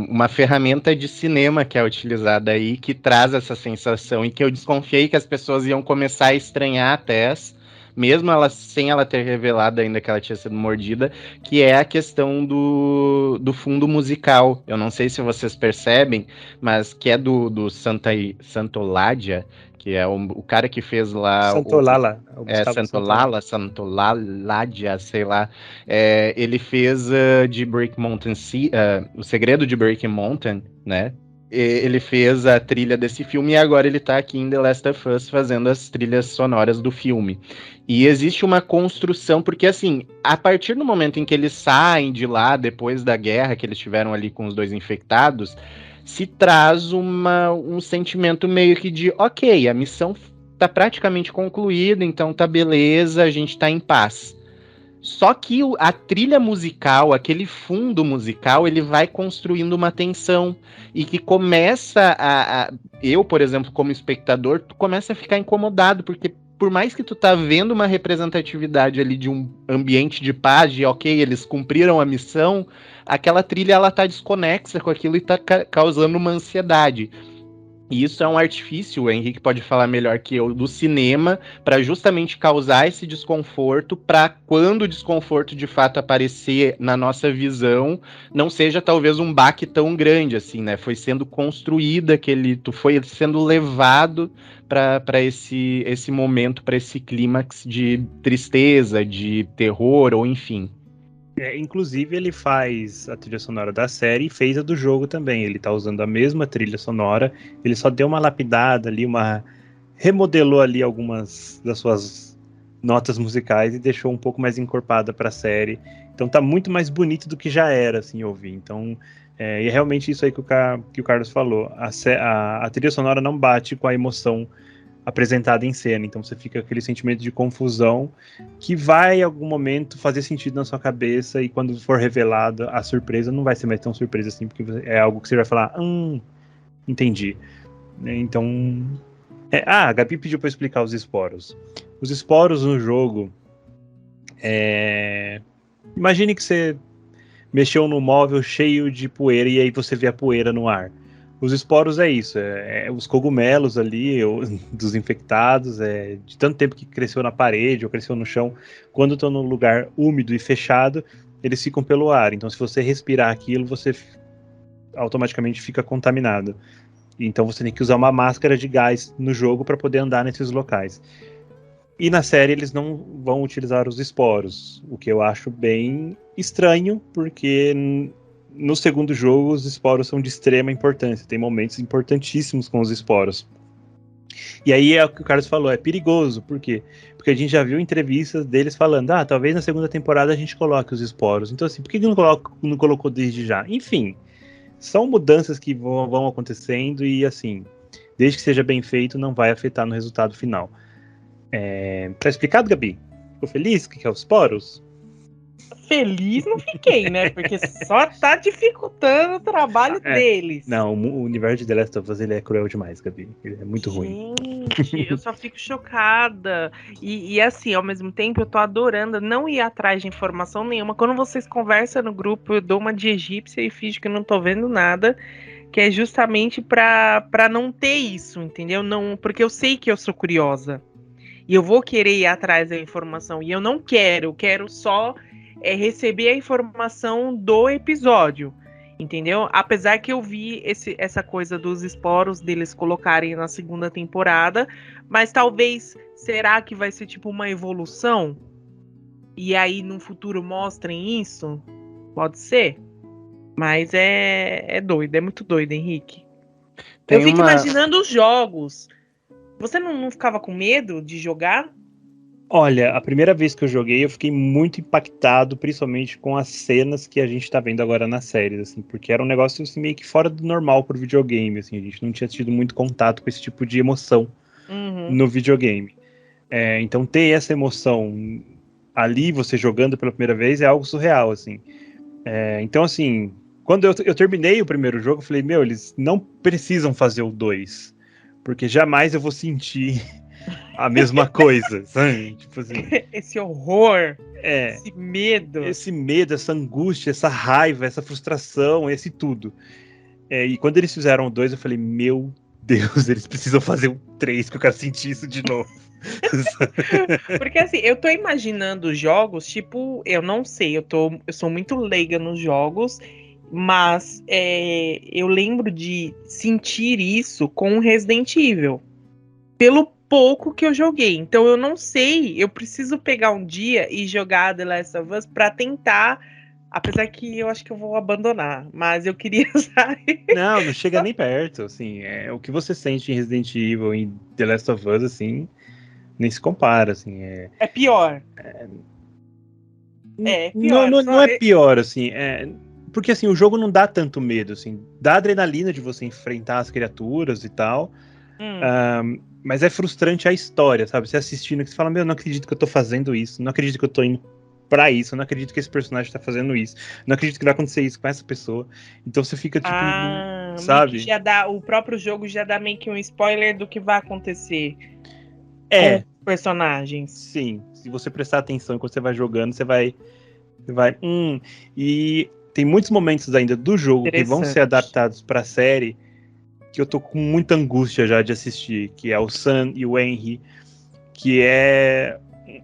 uma ferramenta de cinema que é utilizada aí, que traz essa sensação, e que eu desconfiei que as pessoas iam começar a estranhar a Tess, mesmo sem ela ter revelado ainda que ela tinha sido mordida, que é a questão do fundo musical. Eu não sei se vocês percebem, mas que é do Santolàdia, que é o cara que fez lá... Santolala. Santolàdia, sei lá. Ele fez de Break Mountain O Segredo de Breaking Mountain, né? Ele fez a trilha desse filme e agora ele tá aqui em The Last of Us fazendo as trilhas sonoras do filme. E existe uma construção, porque assim, a partir do momento em que eles saem de lá, depois da guerra que eles tiveram ali com os dois infectados, se traz um sentimento meio que de, ok, a missão tá praticamente concluída, então tá beleza, a gente tá em paz. Só que a trilha musical, aquele fundo musical, ele vai construindo uma tensão e que começa eu, por exemplo, como espectador, tu começa a ficar incomodado, porque por mais que tu tá vendo uma representatividade ali de um ambiente de paz, de ok, eles cumpriram a missão, aquela trilha ela tá desconexa com aquilo e tá causando uma ansiedade. E isso é um artifício, o Henrique pode falar melhor que eu, do cinema, para justamente causar esse desconforto, para quando o desconforto de fato aparecer na nossa visão, não seja talvez um baque tão grande assim, né? Foi sendo construída tu foi sendo levado para esse momento, para esse clímax de tristeza, de terror, ou enfim. Inclusive, ele faz a trilha sonora da série e fez a do jogo também. Ele tá usando a mesma trilha sonora, ele só deu uma lapidada ali, remodelou ali algumas das suas notas musicais e deixou um pouco mais encorpada para a série. Então tá muito mais bonito do que já era, assim, ouvir. Então, e é realmente isso aí que o Carlos falou. A trilha sonora não bate com a emoção apresentada em cena, então você fica com aquele sentimento de confusão que vai em algum momento fazer sentido na sua cabeça, e quando for revelada a surpresa não vai ser mais tão surpresa assim, porque é algo que você vai falar, entendi. Então, a Gabi pediu para explicar os esporos. Os esporos no jogo, imagine que você mexeu no móvel cheio de poeira e aí você vê a poeira no ar. Os esporos é isso, os cogumelos ali, dos infectados, de tanto tempo que cresceu na parede ou cresceu no chão, quando estão num lugar úmido e fechado, eles ficam pelo ar. Então, se você respirar aquilo, você automaticamente fica contaminado. Então, você tem que usar uma máscara de gás no jogo para poder andar nesses locais. E na série eles não vão utilizar os esporos, o que eu acho bem estranho, porque no segundo jogo, os esporos são de extrema importância. Tem momentos importantíssimos com os esporos. E aí é o que o Carlos falou, é perigoso. Por quê? Porque a gente já viu entrevistas deles falando, talvez na segunda temporada a gente coloque os esporos. Então, assim, por que não colocou desde já? Enfim, são mudanças que vão acontecendo e, assim, desde que seja bem feito, não vai afetar no resultado final. Tá explicado, Gabi? Ficou feliz que é os esporos? Feliz não fiquei, né? Porque só tá dificultando o trabalho deles. Não, o universo de The Last of Us, ele é cruel demais, Gabi. Ele é muito ruim. Gente, eu só fico chocada. E assim, ao mesmo tempo, eu tô adorando não ir atrás de informação nenhuma. Quando vocês conversam no grupo, eu dou uma de egípcia e finjo que não tô vendo nada. Que é justamente pra não ter isso, entendeu? Não, porque eu sei que eu sou curiosa. E eu vou querer ir atrás da informação. E eu não quero, eu quero só receber a informação do episódio, entendeu? Apesar que eu vi essa coisa dos esporos deles colocarem na segunda temporada, mas talvez, será que vai ser tipo uma evolução? E aí no futuro mostrem isso? Pode ser? Mas é doido, é muito doido, Henrique. Eu fico imaginando os jogos. Você não ficava com medo de jogar? Olha, a primeira vez que eu joguei, eu fiquei muito impactado, principalmente com as cenas que a gente tá vendo agora na série, assim, porque era um negócio assim, meio que fora do normal pro videogame, assim, a gente não tinha tido muito contato com esse tipo de emoção no videogame. Então ter essa emoção ali, você jogando pela primeira vez, é algo surreal, assim. Então, assim, quando eu terminei o primeiro jogo, eu falei, eles não precisam fazer o 2, porque jamais eu vou sentir a mesma coisa, sabe? Tipo assim, esse horror, esse medo, essa angústia, essa raiva, essa frustração, esse tudo. E quando eles fizeram o 2, eu falei, meu Deus, eles precisam fazer o 3, que eu quero sentir isso de novo. Porque assim, eu tô imaginando jogos, tipo, eu não sei, eu sou muito leiga nos jogos, mas eu lembro de sentir isso com Resident Evil. Pelo pouco que eu joguei. Então eu não sei, eu preciso pegar um dia e jogar The Last of Us pra tentar, apesar que eu acho que eu vou abandonar, mas eu queria sair. Não chega nem perto, assim, o que você sente em Resident Evil e The Last of Us, assim, nem se compara, assim. É pior. Pior. Não é pior, assim, porque assim, o jogo não dá tanto medo, assim, dá adrenalina de você enfrentar as criaturas e tal, mas é frustrante a história, sabe? Você assistindo, que você fala, não acredito que eu tô fazendo isso, não acredito que eu tô indo pra isso, não acredito que esse personagem tá fazendo isso, não acredito que vai acontecer isso com essa pessoa. Então você fica, tipo, sabe? Já o próprio jogo já dá meio que um spoiler do que vai acontecer com os personagens. Sim, se você prestar atenção enquanto você vai jogando, você vai... E tem muitos momentos ainda do jogo que vão ser adaptados pra série que eu tô com muita angústia já de assistir, que é o Sam e o Henry, que é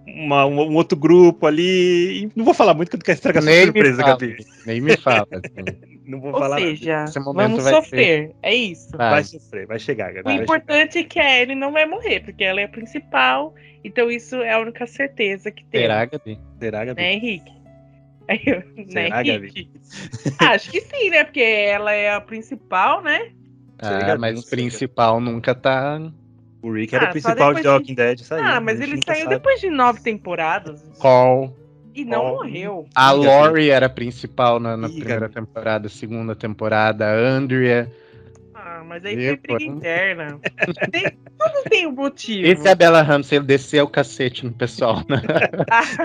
um outro grupo ali. E não vou falar muito que eu não quero estragar sua surpresa, Gabi. Nem me fala. Assim. Não vou Ou falar seja, Esse momento vamos vai sofrer. É isso. Vai sofrer, vai chegar, Gabi. O importante é que a Ellie não vai morrer, porque ela é a principal. Então isso é a única certeza que temos. Será, Gabi? Será, Gabi? Né, Henrique? Será, Gabi? Acho que sim, né? Porque ela é a principal, né? Mas o principal nunca tá... O Rick era o principal de The Walking Dead, saiu. Mas ele saiu depois de 9 temporadas. Qual? E não morreu. A Lori era a principal na primeira temporada, segunda temporada, a Andrea. Mas aí foi briga interna. Tudo tem um motivo. Esse é a Bella Ramsey, desceu o cacete no pessoal, né?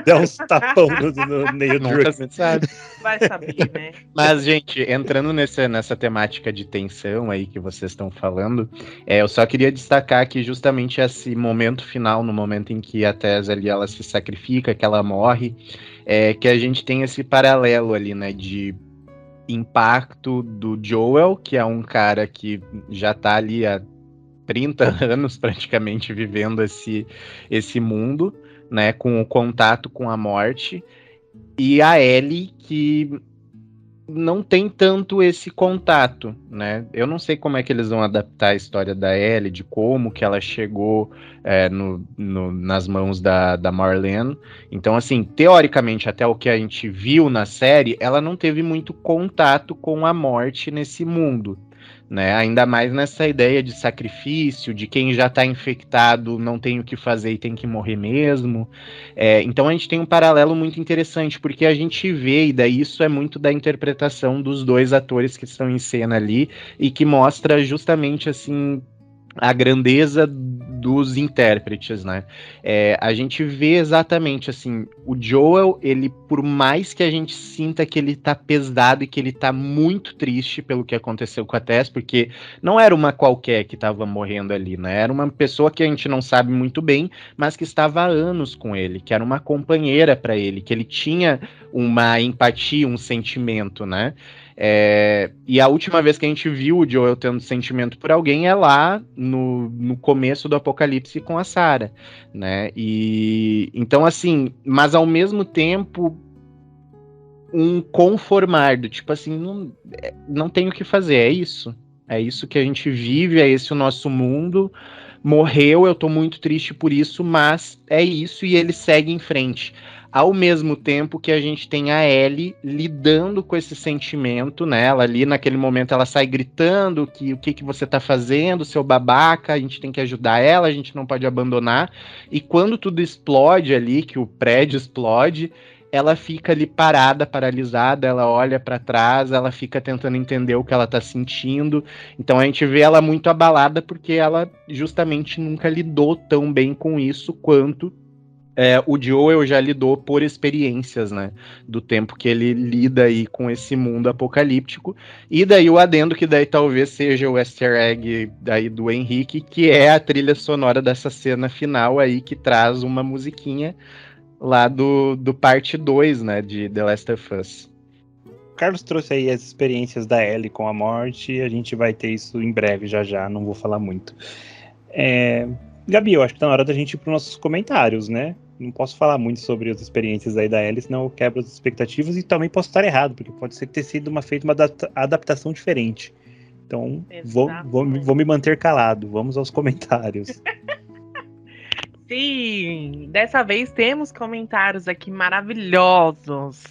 Deu uns tapão no meio do Nunca se sabe. Vai saber, né? Mas, gente, entrando nessa temática de tensão aí que vocês estão falando, eu só queria destacar que justamente esse momento final, no momento em que a Tess ali, ela se sacrifica, que ela morre, que a gente tem esse paralelo ali, né, de impacto do Joel, que é um cara que já tá ali há 30 anos praticamente vivendo esse mundo, né, com o contato com a morte, e a Ellie, que não tem tanto esse contato, né? Eu não sei como é que eles vão adaptar a história da Ellie, de como que ela chegou nas mãos da Marlene. Então, assim, teoricamente, até o que a gente viu na série, ela não teve muito contato com a morte nesse mundo, né? Ainda mais nessa ideia de sacrifício, de quem já está infectado não tem o que fazer e tem que morrer mesmo. Então a gente tem um paralelo muito interessante, porque a gente vê, e daí isso é muito da interpretação dos dois atores que estão em cena ali, e que mostra justamente assim a grandeza dos intérpretes, né? A gente vê exatamente assim, o Joel, ele, por mais que a gente sinta que ele tá pesado e que ele tá muito triste pelo que aconteceu com a Tess, porque não era uma qualquer que tava morrendo ali, né? Era uma pessoa que a gente não sabe muito bem, mas que estava há anos com ele, que era uma companheira para ele, que ele tinha uma empatia, um sentimento, né? E a última vez que a gente viu o Joel tendo sentimento por alguém é lá no começo do Apocalipse com a Sarah, né? E então, assim, mas ao mesmo tempo um conformar do tipo assim, não tem o que fazer, é isso que a gente vive, é esse o nosso mundo. Morreu, eu tô muito triste por isso, mas é isso, e ele segue em frente. Ao mesmo tempo que a gente tem a Ellie lidando com esse sentimento, né? Ela ali naquele momento ela sai gritando que o que você tá fazendo, seu babaca, a gente tem que ajudar ela, a gente não pode abandonar. E quando tudo explode ali, que o prédio explode, ela fica ali parada, paralisada, ela olha para trás, ela fica tentando entender o que ela tá sentindo. Então a gente vê ela muito abalada porque ela justamente nunca lidou tão bem com isso quanto o Joel já lidou por experiências, né? Do tempo que ele lida aí com esse mundo apocalíptico. E daí o adendo que daí talvez seja o easter egg daí do Henrique, que é a trilha sonora dessa cena final aí, que traz uma musiquinha lá do parte 2, né? De The Last of Us. O Carlos trouxe aí as experiências da Ellie com a morte. A gente vai ter isso em breve, já, não vou falar muito. Gabi, eu acho que tá na hora da gente ir para os nossos comentários, né? Não posso falar muito sobre as experiências aí da Ellie, senão eu quebro as expectativas, e também posso estar errado, porque pode ser que tenha sido feita uma adaptação diferente. Então, vou me manter calado. Vamos aos comentários. Sim, dessa vez temos comentários aqui maravilhosos,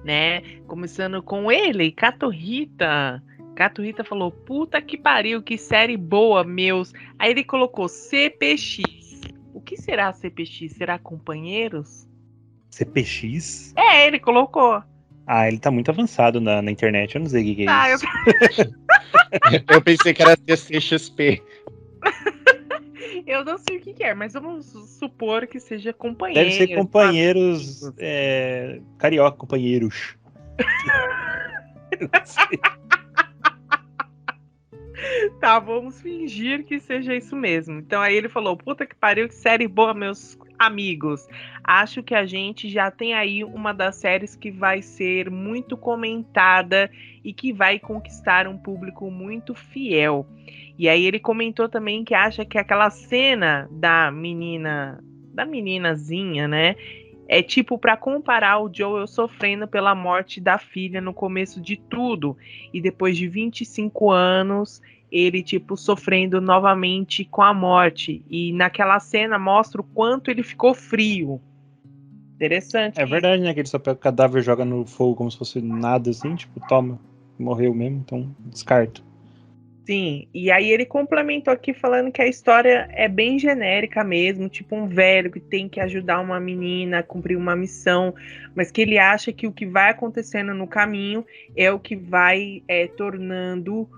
né? Começando com ele, Cato Rita. Cato Rita falou, puta que pariu, que série boa, meus. Aí ele colocou CPX. O que será CPX? Será companheiros? CPX? Ele colocou. Ele tá muito avançado na internet, eu não sei o que é isso. Eu pensei que era CCXP. Eu não sei o que é, mas vamos supor que seja companheiro. Deve ser companheiros carioca, companheiros. Não sei. Tá, vamos fingir que seja isso mesmo. Então aí ele falou, puta que pariu, que série boa, meus Amigos, acho que a gente já tem aí uma das séries que vai ser muito comentada e que vai conquistar um público muito fiel. E aí ele comentou também que acha que aquela cena da meninazinha, né? É tipo para comparar o Joel sofrendo pela morte da filha no começo de tudo. E depois de 25 anos, ele tipo sofrendo novamente com a morte. E naquela cena mostra o quanto ele ficou frio. Interessante. É verdade, né? Que ele só pega o cadáver e joga no fogo como se fosse nada, assim. Tipo, toma, morreu mesmo, então descarto. Sim, e aí ele complementou aqui falando que a história é bem genérica mesmo, tipo um velho que tem que ajudar uma menina a cumprir uma missão, mas que ele acha que o que vai acontecendo no caminho é o que vai tornando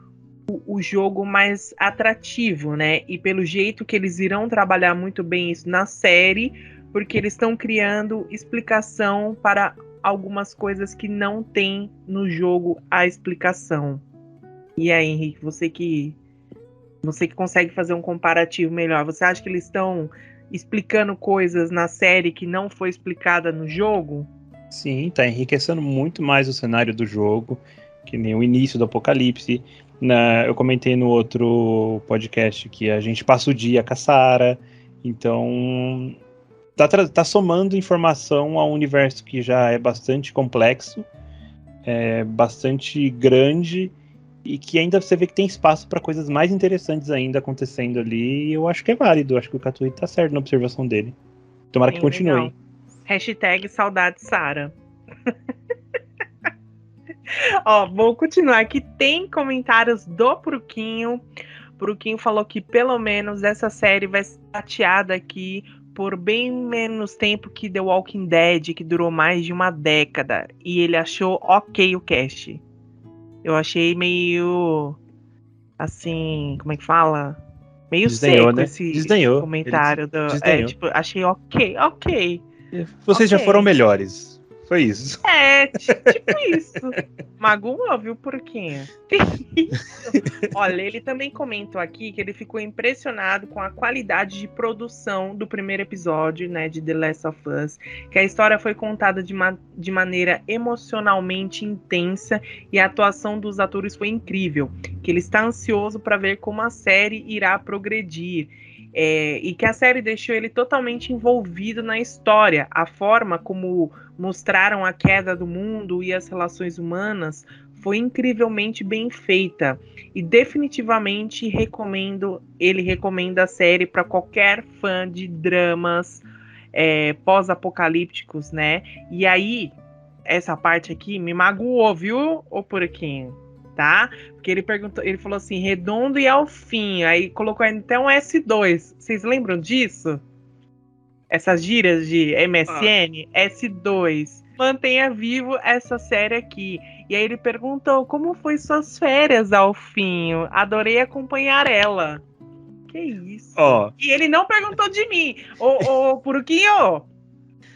o jogo mais atrativo, né? E pelo jeito que eles irão trabalhar muito bem isso na série, porque eles estão criando explicação para algumas coisas que não tem no jogo a explicação. E aí, Henrique, você que consegue fazer um comparativo melhor, você acha que eles estão explicando coisas na série que não foi explicada no jogo? Sim, tá enriquecendo muito mais o cenário do jogo, que nem o início do Apocalipse. Eu comentei no outro podcast que a gente passa o dia com a Sarah, então tá somando informação a um universo que já é bastante complexo, bastante grande, e que ainda você vê que tem espaço para coisas mais interessantes ainda acontecendo ali, e eu acho que é válido, acho que o Catuí tá certo na observação dele. Tomara que continue. Legal. Hashtag saudade Sara. Ó, vou continuar aqui. Tem comentários do Puruquinho. Puruquinho falou que pelo menos essa série vai ser tateada aqui por bem menos tempo que The Walking Dead, que durou mais de uma década. E ele achou ok o cast. Eu achei meio, assim, como é que fala? Meio Desdenhou, seco né? esse Desdenhou. comentário. Tipo, achei ok. Vocês já Ok. foram melhores. Foi isso. Tipo isso. Magoou, viu, Porquinho? Olha, ele também comentou aqui que ele ficou impressionado com a qualidade de produção do primeiro episódio, né, de The Last of Us, que a história foi contada de maneira emocionalmente intensa e a atuação dos atores foi incrível, que ele está ansioso para ver como a série irá progredir. E que a série deixou ele totalmente envolvido na história. A forma como mostraram a queda do mundo e as relações humanas foi incrivelmente bem feita. E definitivamente ele recomenda a série para qualquer fã de dramas pós-apocalípticos, né? E aí, essa parte aqui me magoou, viu, ô Porquinho? Tá? Porque ele falou assim, redondo e alfinho. Aí colocou até um S2. Vocês lembram disso? Essas gírias de MSN? S2. Mantenha vivo essa série aqui. E aí ele perguntou, como foi suas férias, Alfinho? Adorei acompanhar ela. Que isso? E ele não perguntou de mim. Ô, Puruquinho!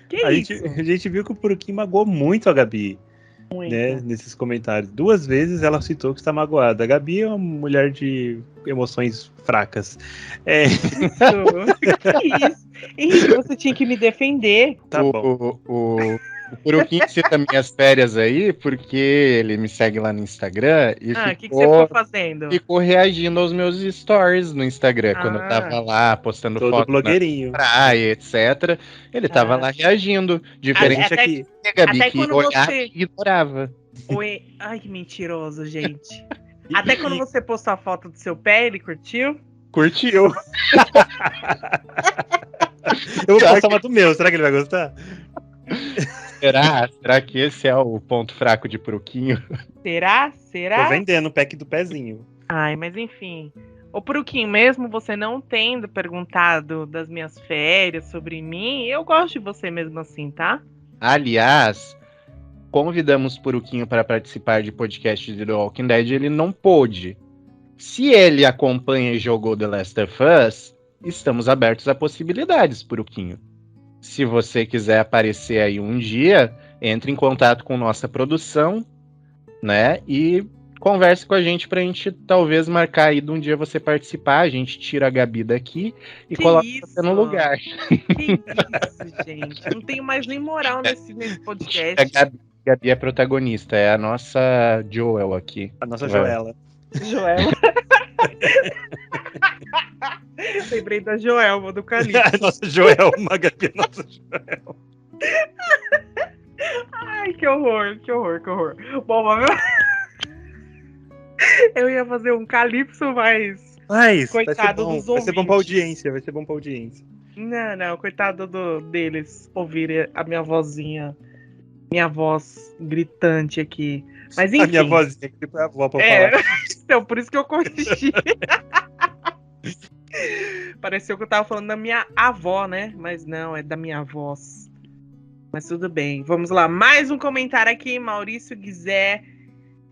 Que isso? A gente viu que o Puruquinho magoou muito a Gabi. Né, nesses comentários. 2 vezes ela citou que está magoada. A Gabi é uma mulher de emoções fracas. Que isso? Henrique, você tinha que me defender. Tá bom. O Puruquinho cita minhas férias aí, porque ele me segue lá no Instagram e que você ficou fazendo? Ficou reagindo aos meus stories no Instagram, quando eu tava lá postando todo foto blogueirinho. na praia, etc. Ele tava lá reagindo, diferente aqui. Gabi, até que quando olhava você... e ignorava. Ai, que mentiroso, gente. Até quando você postou a foto do seu pé, ele curtiu? Curtiu. Eu vou postar uma do meu, será que ele vai gostar? Será que esse é o ponto fraco de Puruquinho? Será? Tô vendendo o pack do pezinho. Ai, mas enfim. Ô, Puruquinho, mesmo você não tendo perguntado das minhas férias sobre mim, eu gosto de você mesmo assim, tá? Aliás, convidamos Puruquinho para participar de podcast de The Walking Dead, ele não pôde. Se ele acompanha e jogou The Last of Us, estamos abertos a possibilidades, Puruquinho. Se você quiser aparecer aí um dia, entre em contato com nossa produção, né? E converse com a gente pra gente talvez marcar aí de um dia você participar. A gente tira a Gabi daqui e Que coloca isso? você no lugar. Que isso, gente? Não tenho mais nem moral nesse A podcast. Gabi é protagonista, é a nossa Joel aqui. A nossa Vai. Joela. Joelma. Lembrei da Joelma, do Calixto. A nossa Joelma, Gabi, a nossa Joelma. Ai, que horror, que horror, que horror. Bom, mas eu ia fazer um Calypso, mas Mas coitado vai ser bom, dos vai ser bom pra ouvintes. audiência, vai ser bom pra audiência. Não, coitado deles ouvirem a minha vozinha, minha voz gritante aqui. Mas enfim. A minha vozinha que foi a avó pra É, falar. então, por isso que eu corrigi. Pareceu que eu tava falando da minha avó, né? Mas não, é da minha voz. Mas tudo bem. Vamos lá. Mais um comentário aqui, Maurício Guizé,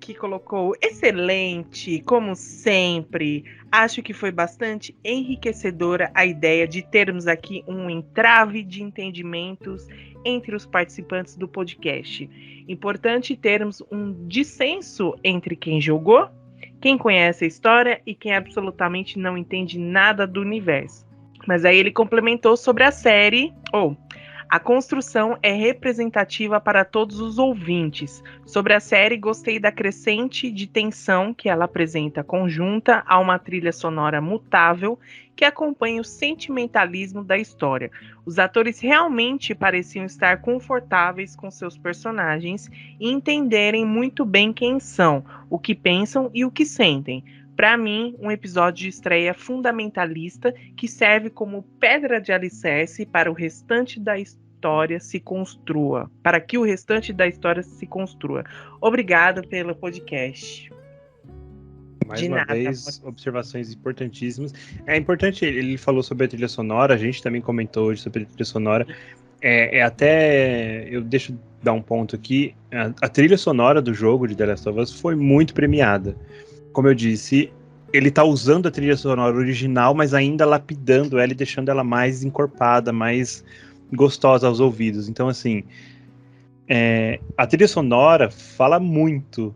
que colocou: excelente, como sempre. Acho que foi bastante enriquecedora a ideia de termos aqui um entrave de entendimentos entre os participantes do podcast. Importante termos um dissenso entre quem jogou, quem conhece a história e quem absolutamente não entende nada do universo. Mas aí ele complementou sobre a série, a construção é representativa para todos os ouvintes. Sobre a série, gostei da crescente de tensão que ela apresenta, conjunta a uma trilha sonora mutável que acompanha o sentimentalismo da história. Os atores realmente pareciam estar confortáveis com seus personagens e entenderem muito bem quem são, o que pensam e o que sentem. Para mim, um episódio de estreia fundamentalista que serve como pedra de alicerce para o restante da história se construa. Para que o restante da história se construa. Obrigado pelo podcast. Mais De uma nada, vez, observações importantíssimas. É importante, ele falou sobre a trilha sonora, a gente também comentou hoje sobre a trilha sonora. Eu deixo dar um ponto aqui, a trilha sonora do jogo de The Last of Us foi muito premiada. Como eu disse, ele tá usando a trilha sonora original, mas ainda lapidando ela e deixando ela mais encorpada, mais gostosa aos ouvidos. Então, assim, a trilha sonora fala muito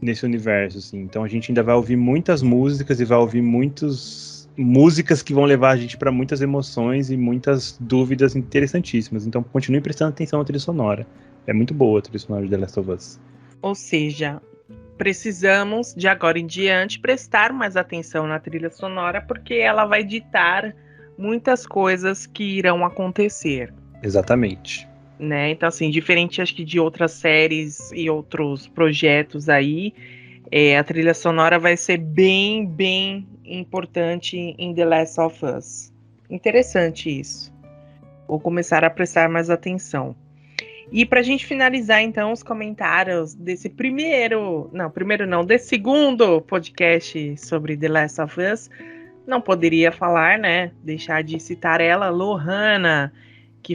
nesse universo, assim. Então a gente ainda vai ouvir muitas músicas e vai ouvir muitas músicas que vão levar a gente para muitas emoções e muitas dúvidas interessantíssimas. Então continue prestando atenção na trilha sonora. É muito boa a trilha sonora de The Last of Us. Ou seja, precisamos, de agora em diante, prestar mais atenção na trilha sonora, porque ela vai ditar muitas coisas que irão acontecer. Exatamente. Né? Então, assim, diferente acho que de outras séries e outros projetos aí, a trilha sonora vai ser bem, bem importante em The Last of Us. Interessante isso. Vou começar a prestar mais atenção. E pra gente finalizar, então, os comentários desse desse segundo podcast sobre The Last of Us, não poderia falar, né? Deixar de citar ela, Lohana, que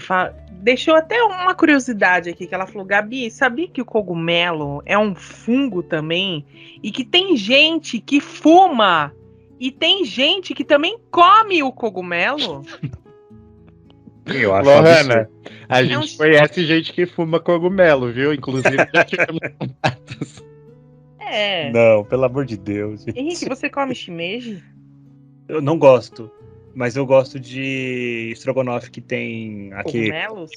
deixou até uma curiosidade aqui, que ela falou: Gabi, sabia que o cogumelo é um fungo também? E que tem gente que fuma e tem gente que também come o cogumelo? Eu acho Lohana, a É um- gente conhece gente que fuma cogumelo, viu? Inclusive já tivemos contatos. Não, pelo amor de Deus. Gente. Henrique, você come shimeji? Eu não gosto, mas eu gosto de estrogonofe que tem aquele... Cogumelos?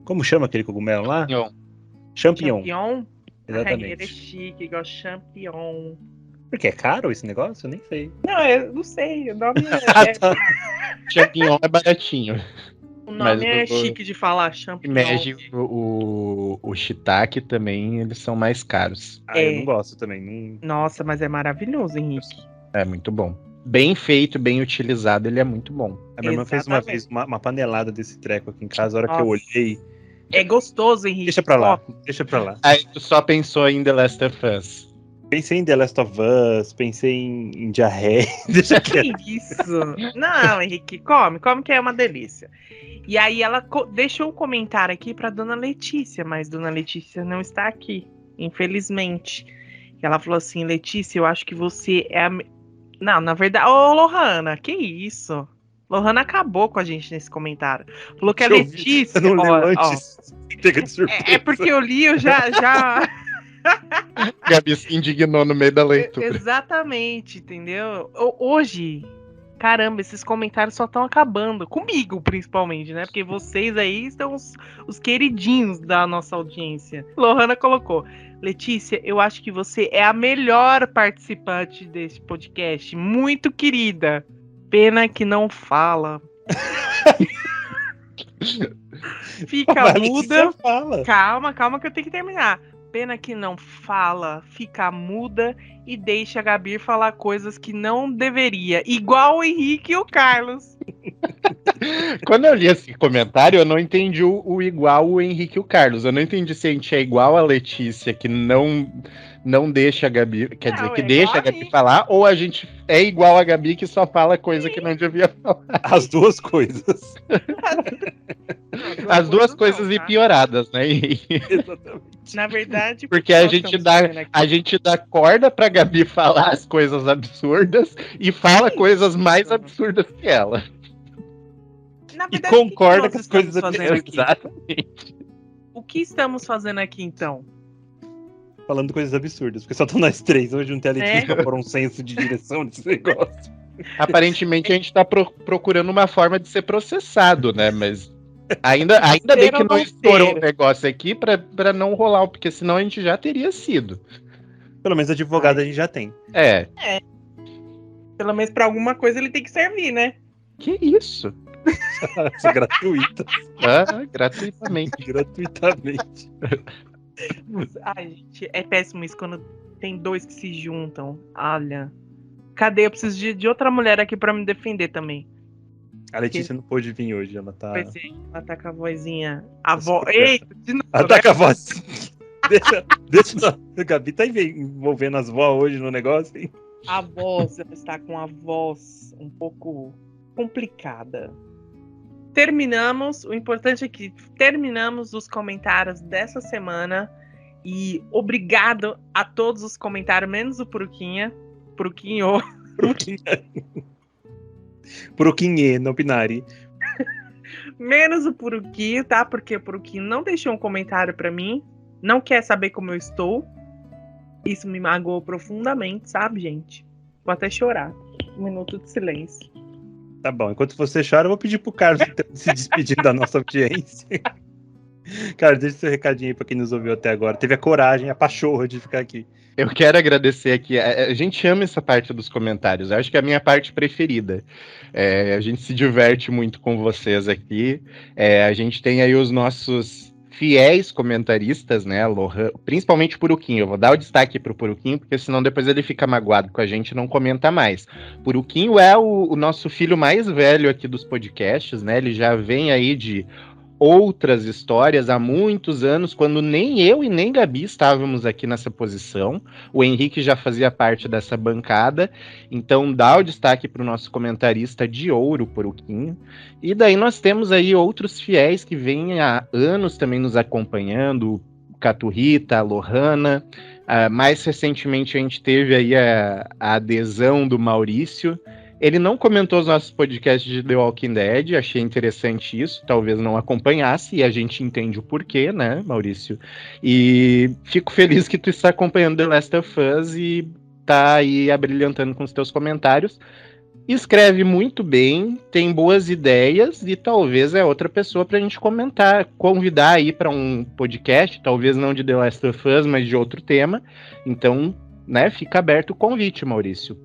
Como chama aquele cogumelo lá? Não. Champignon. Champignon? Ai, ele é Exatamente. chique, igual champignon. Porque é caro esse negócio? Eu nem sei. Não, eu não sei, o nome Tá. Champignon é baratinho. o mas nome é o- chique de falar, champignon. Imagine o shiitake também, eles são mais caros. Eu não gosto também. Não... Nossa, mas é maravilhoso, Henrique. É muito bom. Bem feito, bem utilizado, ele é muito bom. A minha irmã fez uma Exatamente. vez uma panelada desse treco aqui em casa, a hora que eu Nossa. olhei. É gostoso, Henrique. Deixa pra lá, Ó, deixa pra lá. Aí tu só pensou em The Last of Us. Pensei em The Last of Us, pensei em diarreia. Deixa quieto. que isso? Não, Henrique, come que é uma delícia. E aí ela deixou um comentário aqui pra Dona Letícia, mas Dona Letícia não está aqui, infelizmente. E ela falou assim: Letícia, eu acho que você é a... Não, na verdade... Ô, Lohana, que isso? Lohana acabou com a gente nesse comentário. Falou que a Eu vi, Letícia... Eu não ó, lembro ó, antes. Pega de surpresa. é porque eu li, eu já... Gabi se indignou no meio da leitura. Exatamente, entendeu? Hoje, caramba, esses comentários só estão acabando. Comigo, principalmente, né? Porque vocês aí estão os queridinhos da nossa audiência. Lohana colocou: Letícia, eu acho que você é a melhor participante deste podcast. Muito querida. Pena que não fala. Fica muda. Calma que eu tenho que terminar. Pena que não fala, fica muda e deixa a Gabi falar coisas que não deveria. Igual o Henrique e o Carlos. Quando eu li esse comentário, eu não entendi o igual o Henrique e o Carlos. Eu não entendi se a gente é igual a Letícia, que não deixa a Gabi, quer dizer, que deixa a Gabi falar, ou a gente é igual a Gabi, que só fala coisa que não devia falar. As duas coisas. As duas coisas e pioradas, né? Exatamente. Na verdade, porque a gente dá corda pra Gabi falar as coisas absurdas e fala coisas mais absurdas que ela. Na verdade, e concorda com as coisas absurdas. Exatamente. O que estamos fazendo aqui, então? Falando coisas absurdas, porque só estão nós três. Hoje não tem a Letícia por um senso de direção nesse negócio. Aparentemente a gente tá procurando uma forma de ser processado, né? Mas ainda bem que não estourou o negócio aqui pra não rolar, porque senão a gente já teria sido. Pelo menos advogado a gente já tem. É. Pelo menos pra alguma coisa ele tem que servir, né? Que isso? Isso é gratuito. Gratuitamente. Gratuitamente. Ai, gente, é péssimo isso quando tem dois que se juntam. Olha. Cadê? Eu preciso de outra mulher aqui pra me defender também. A Letícia não pôde vir hoje, ela tá... Pois é, ela tá com a vozinha... A voz... Eita, de novo, ela tá com a voz... deixa... A Gabi tá envolvendo as vó hoje no negócio, hein? A voz, ela está com a voz um pouco complicada. Terminamos, o importante é que terminamos os comentários dessa semana. E obrigado a todos os comentários, menos o Puruquinha. Puruquinha, não Pinari. Menos o Puruquinho, tá? Porque o Puruquinho não deixou um comentário pra mim. Não quer saber como eu estou. Isso me magoou profundamente, sabe, gente? Vou até chorar. Um minuto de silêncio. Tá bom, enquanto você chora, eu vou pedir pro Carlos se despedir da nossa audiência. Cara, deixa seu recadinho aí pra quem nos ouviu até agora. Teve a coragem, a pachorra de ficar aqui. Eu quero agradecer aqui. A gente ama essa parte dos comentários. Eu acho que é a minha parte preferida. A gente se diverte muito com vocês aqui. A gente tem aí os nossos fiéis comentaristas, né? Principalmente o Puruquinho. Eu vou dar o destaque pro Puruquinho, porque senão depois ele fica magoado com a gente e não comenta mais. Puruquinho é o nosso filho mais velho aqui dos podcasts, né? Ele já vem aí de outras histórias há muitos anos, quando nem eu e nem Gabi estávamos aqui nessa posição. O Henrique já fazia parte dessa bancada, então dá o destaque para o nosso comentarista de ouro, Puruquinho. E daí nós temos aí outros fiéis que vêm há anos também nos acompanhando, Caturrita, a Lohana. Mais recentemente a gente teve aí a adesão do Maurício. Ele não comentou os nossos podcasts de The Walking Dead, achei interessante isso, talvez não acompanhasse, e a gente entende o porquê, né, Maurício? E fico feliz que tu está acompanhando The Last of Us e tá aí abrilhantando com os teus comentários. Escreve muito bem, tem boas ideias e talvez é outra pessoa pra gente comentar, convidar aí para um podcast, talvez não de The Last of Us, mas de outro tema. Então, né, fica aberto o convite, Maurício.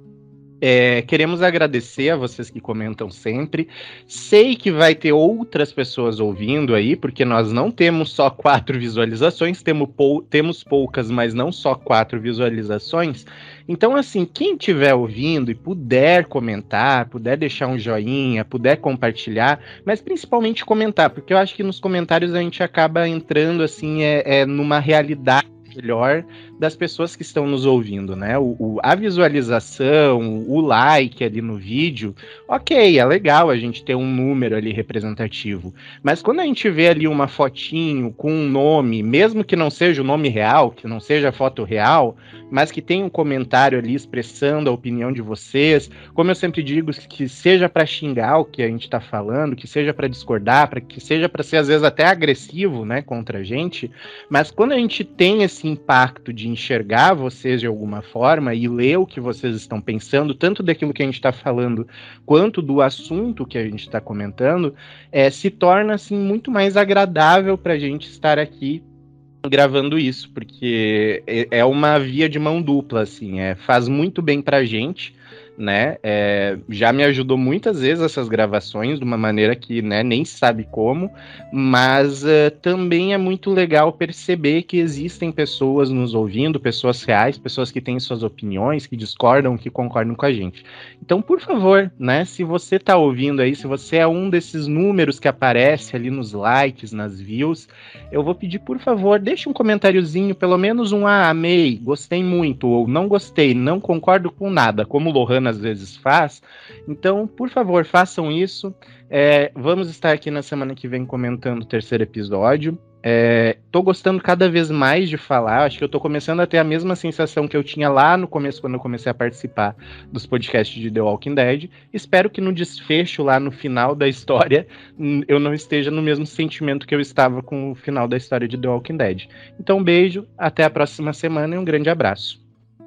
Queremos agradecer a vocês que comentam sempre. Sei que vai ter outras pessoas ouvindo aí, porque nós não temos só 4 visualizações, temos poucas, mas não só 4 visualizações. Então, assim, quem estiver ouvindo e puder comentar, puder deixar um joinha, puder compartilhar, mas principalmente comentar, porque eu acho que nos comentários a gente acaba entrando, assim, numa realidade melhor das pessoas que estão nos ouvindo, né? A visualização, o like ali no vídeo, ok, é legal a gente ter um número ali representativo, mas quando a gente vê ali uma fotinho com um nome, mesmo que não seja o nome real, que não seja a foto real, mas que tenha um comentário ali expressando a opinião de vocês, como eu sempre digo, que seja para xingar o que a gente tá falando, que seja para discordar, que seja para ser às vezes até agressivo, né, contra a gente, mas quando a gente tem esse esse impacto de enxergar vocês de alguma forma e ler o que vocês estão pensando, tanto daquilo que a gente está falando, quanto do assunto que a gente está comentando, se torna assim, muito mais agradável para a gente estar aqui gravando isso, porque é uma via de mão dupla, assim, faz muito bem pra gente, né, já me ajudou muitas vezes essas gravações, de uma maneira que, né, nem sabe como, mas também é muito legal perceber que existem pessoas nos ouvindo, pessoas reais, pessoas que têm suas opiniões, que discordam, que concordam com a gente. Então, por favor, né, se você tá ouvindo aí, se você é um desses números que aparece ali nos likes, nas views, eu vou pedir, por favor, deixe um comentáriozinho, pelo menos um amei, gostei muito, ou não gostei, não concordo com nada, como o Lohan às vezes faz. Então, por favor, façam isso. Vamos estar aqui na semana que vem comentando o terceiro episódio. Tô gostando cada vez mais de falar, acho que eu tô começando a ter a mesma sensação que eu tinha lá no começo, quando eu comecei a participar dos podcasts de The Walking Dead. Espero que no desfecho, lá no final da história, eu não esteja no mesmo sentimento que eu estava com o final da história de The Walking Dead. Então, um beijo, até a próxima semana e um grande abraço.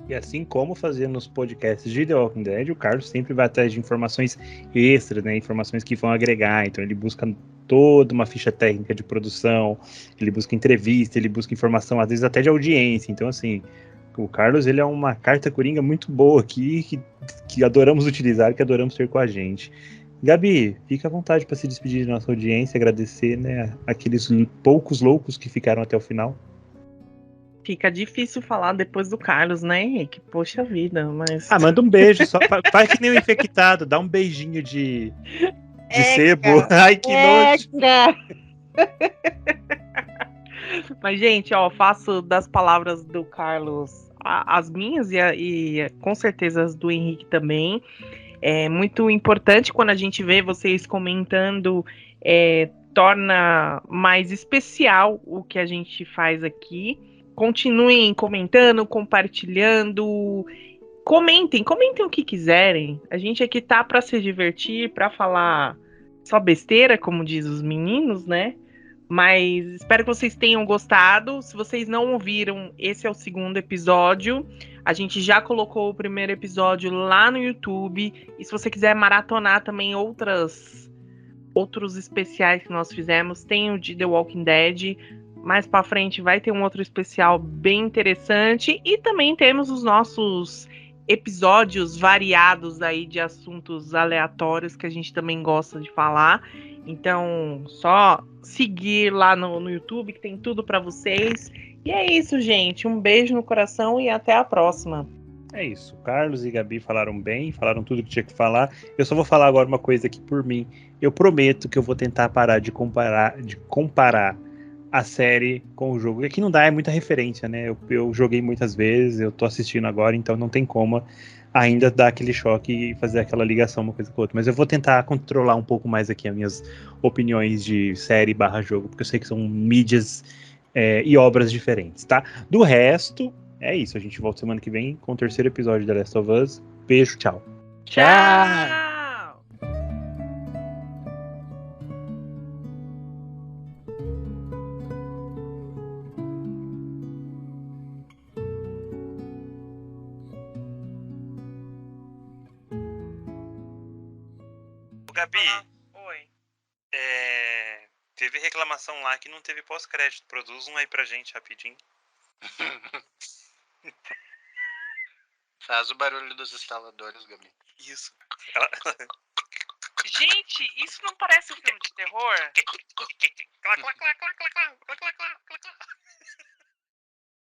E assim como fazia nos podcasts de The Walking Dead, o Carlos sempre vai atrás de informações extras, né? Informações que vão agregar. Então ele busca toda uma ficha técnica de produção, ele busca entrevista, ele busca informação, às vezes até de audiência. Então, assim, o Carlos, ele é uma carta coringa muito boa aqui, que adoramos utilizar, que adoramos ter com a gente. Gabi, fica à vontade para se despedir da nossa audiência, agradecer, né, aqueles poucos loucos que ficaram até o final. Fica difícil falar depois do Carlos, né, Henrique? Poxa vida, mas... Manda um beijo, só faz que nem o infectado, dá um beijinho de sebo. Ai, que nojo. Mas, gente, faço das palavras do Carlos as minhas e com certeza as do Henrique também. É muito importante quando a gente vê vocês comentando, torna mais especial o que a gente faz aqui. Continuem comentando, compartilhando, comentem o que quiserem. A gente aqui tá para se divertir, para falar só besteira, como diz os meninos, né? Mas espero que vocês tenham gostado. Se vocês não ouviram, esse é o segundo episódio. A gente já colocou o primeiro episódio lá no YouTube. E se você quiser maratonar também outros especiais que nós fizemos, tem o de The Walking Dead. Mais pra frente vai ter um outro especial bem interessante. E também temos os nossos episódios variados aí de assuntos aleatórios que a gente também gosta de falar. Então, só seguir lá no YouTube que tem tudo pra vocês. E é isso, gente. Um beijo no coração e até a próxima. É isso. Carlos e Gabi falaram bem, falaram tudo que tinha que falar. Eu só vou falar agora uma coisa aqui por mim. Eu prometo que eu vou tentar parar de comparar a série com o jogo. Aqui não dá, é muita referência, né? Eu joguei muitas vezes, eu tô assistindo agora, então não tem como ainda dar aquele choque e fazer aquela ligação uma coisa com a outra. Mas eu vou tentar controlar um pouco mais aqui as minhas opiniões de série / jogo, porque eu sei que são mídias e obras diferentes, tá? Do resto, é isso. A gente volta semana que vem com o terceiro episódio de The Last of Us. Beijo, tchau. Tchau! Gabi, Oi. teve reclamação lá que não teve pós-crédito. Produz um aí pra gente rapidinho. Faz o barulho dos instaladores, Gabi. Isso. Gente, isso não parece um filme de terror? Clá, clá, clá, clá, clá, clá, clá, clá, clá.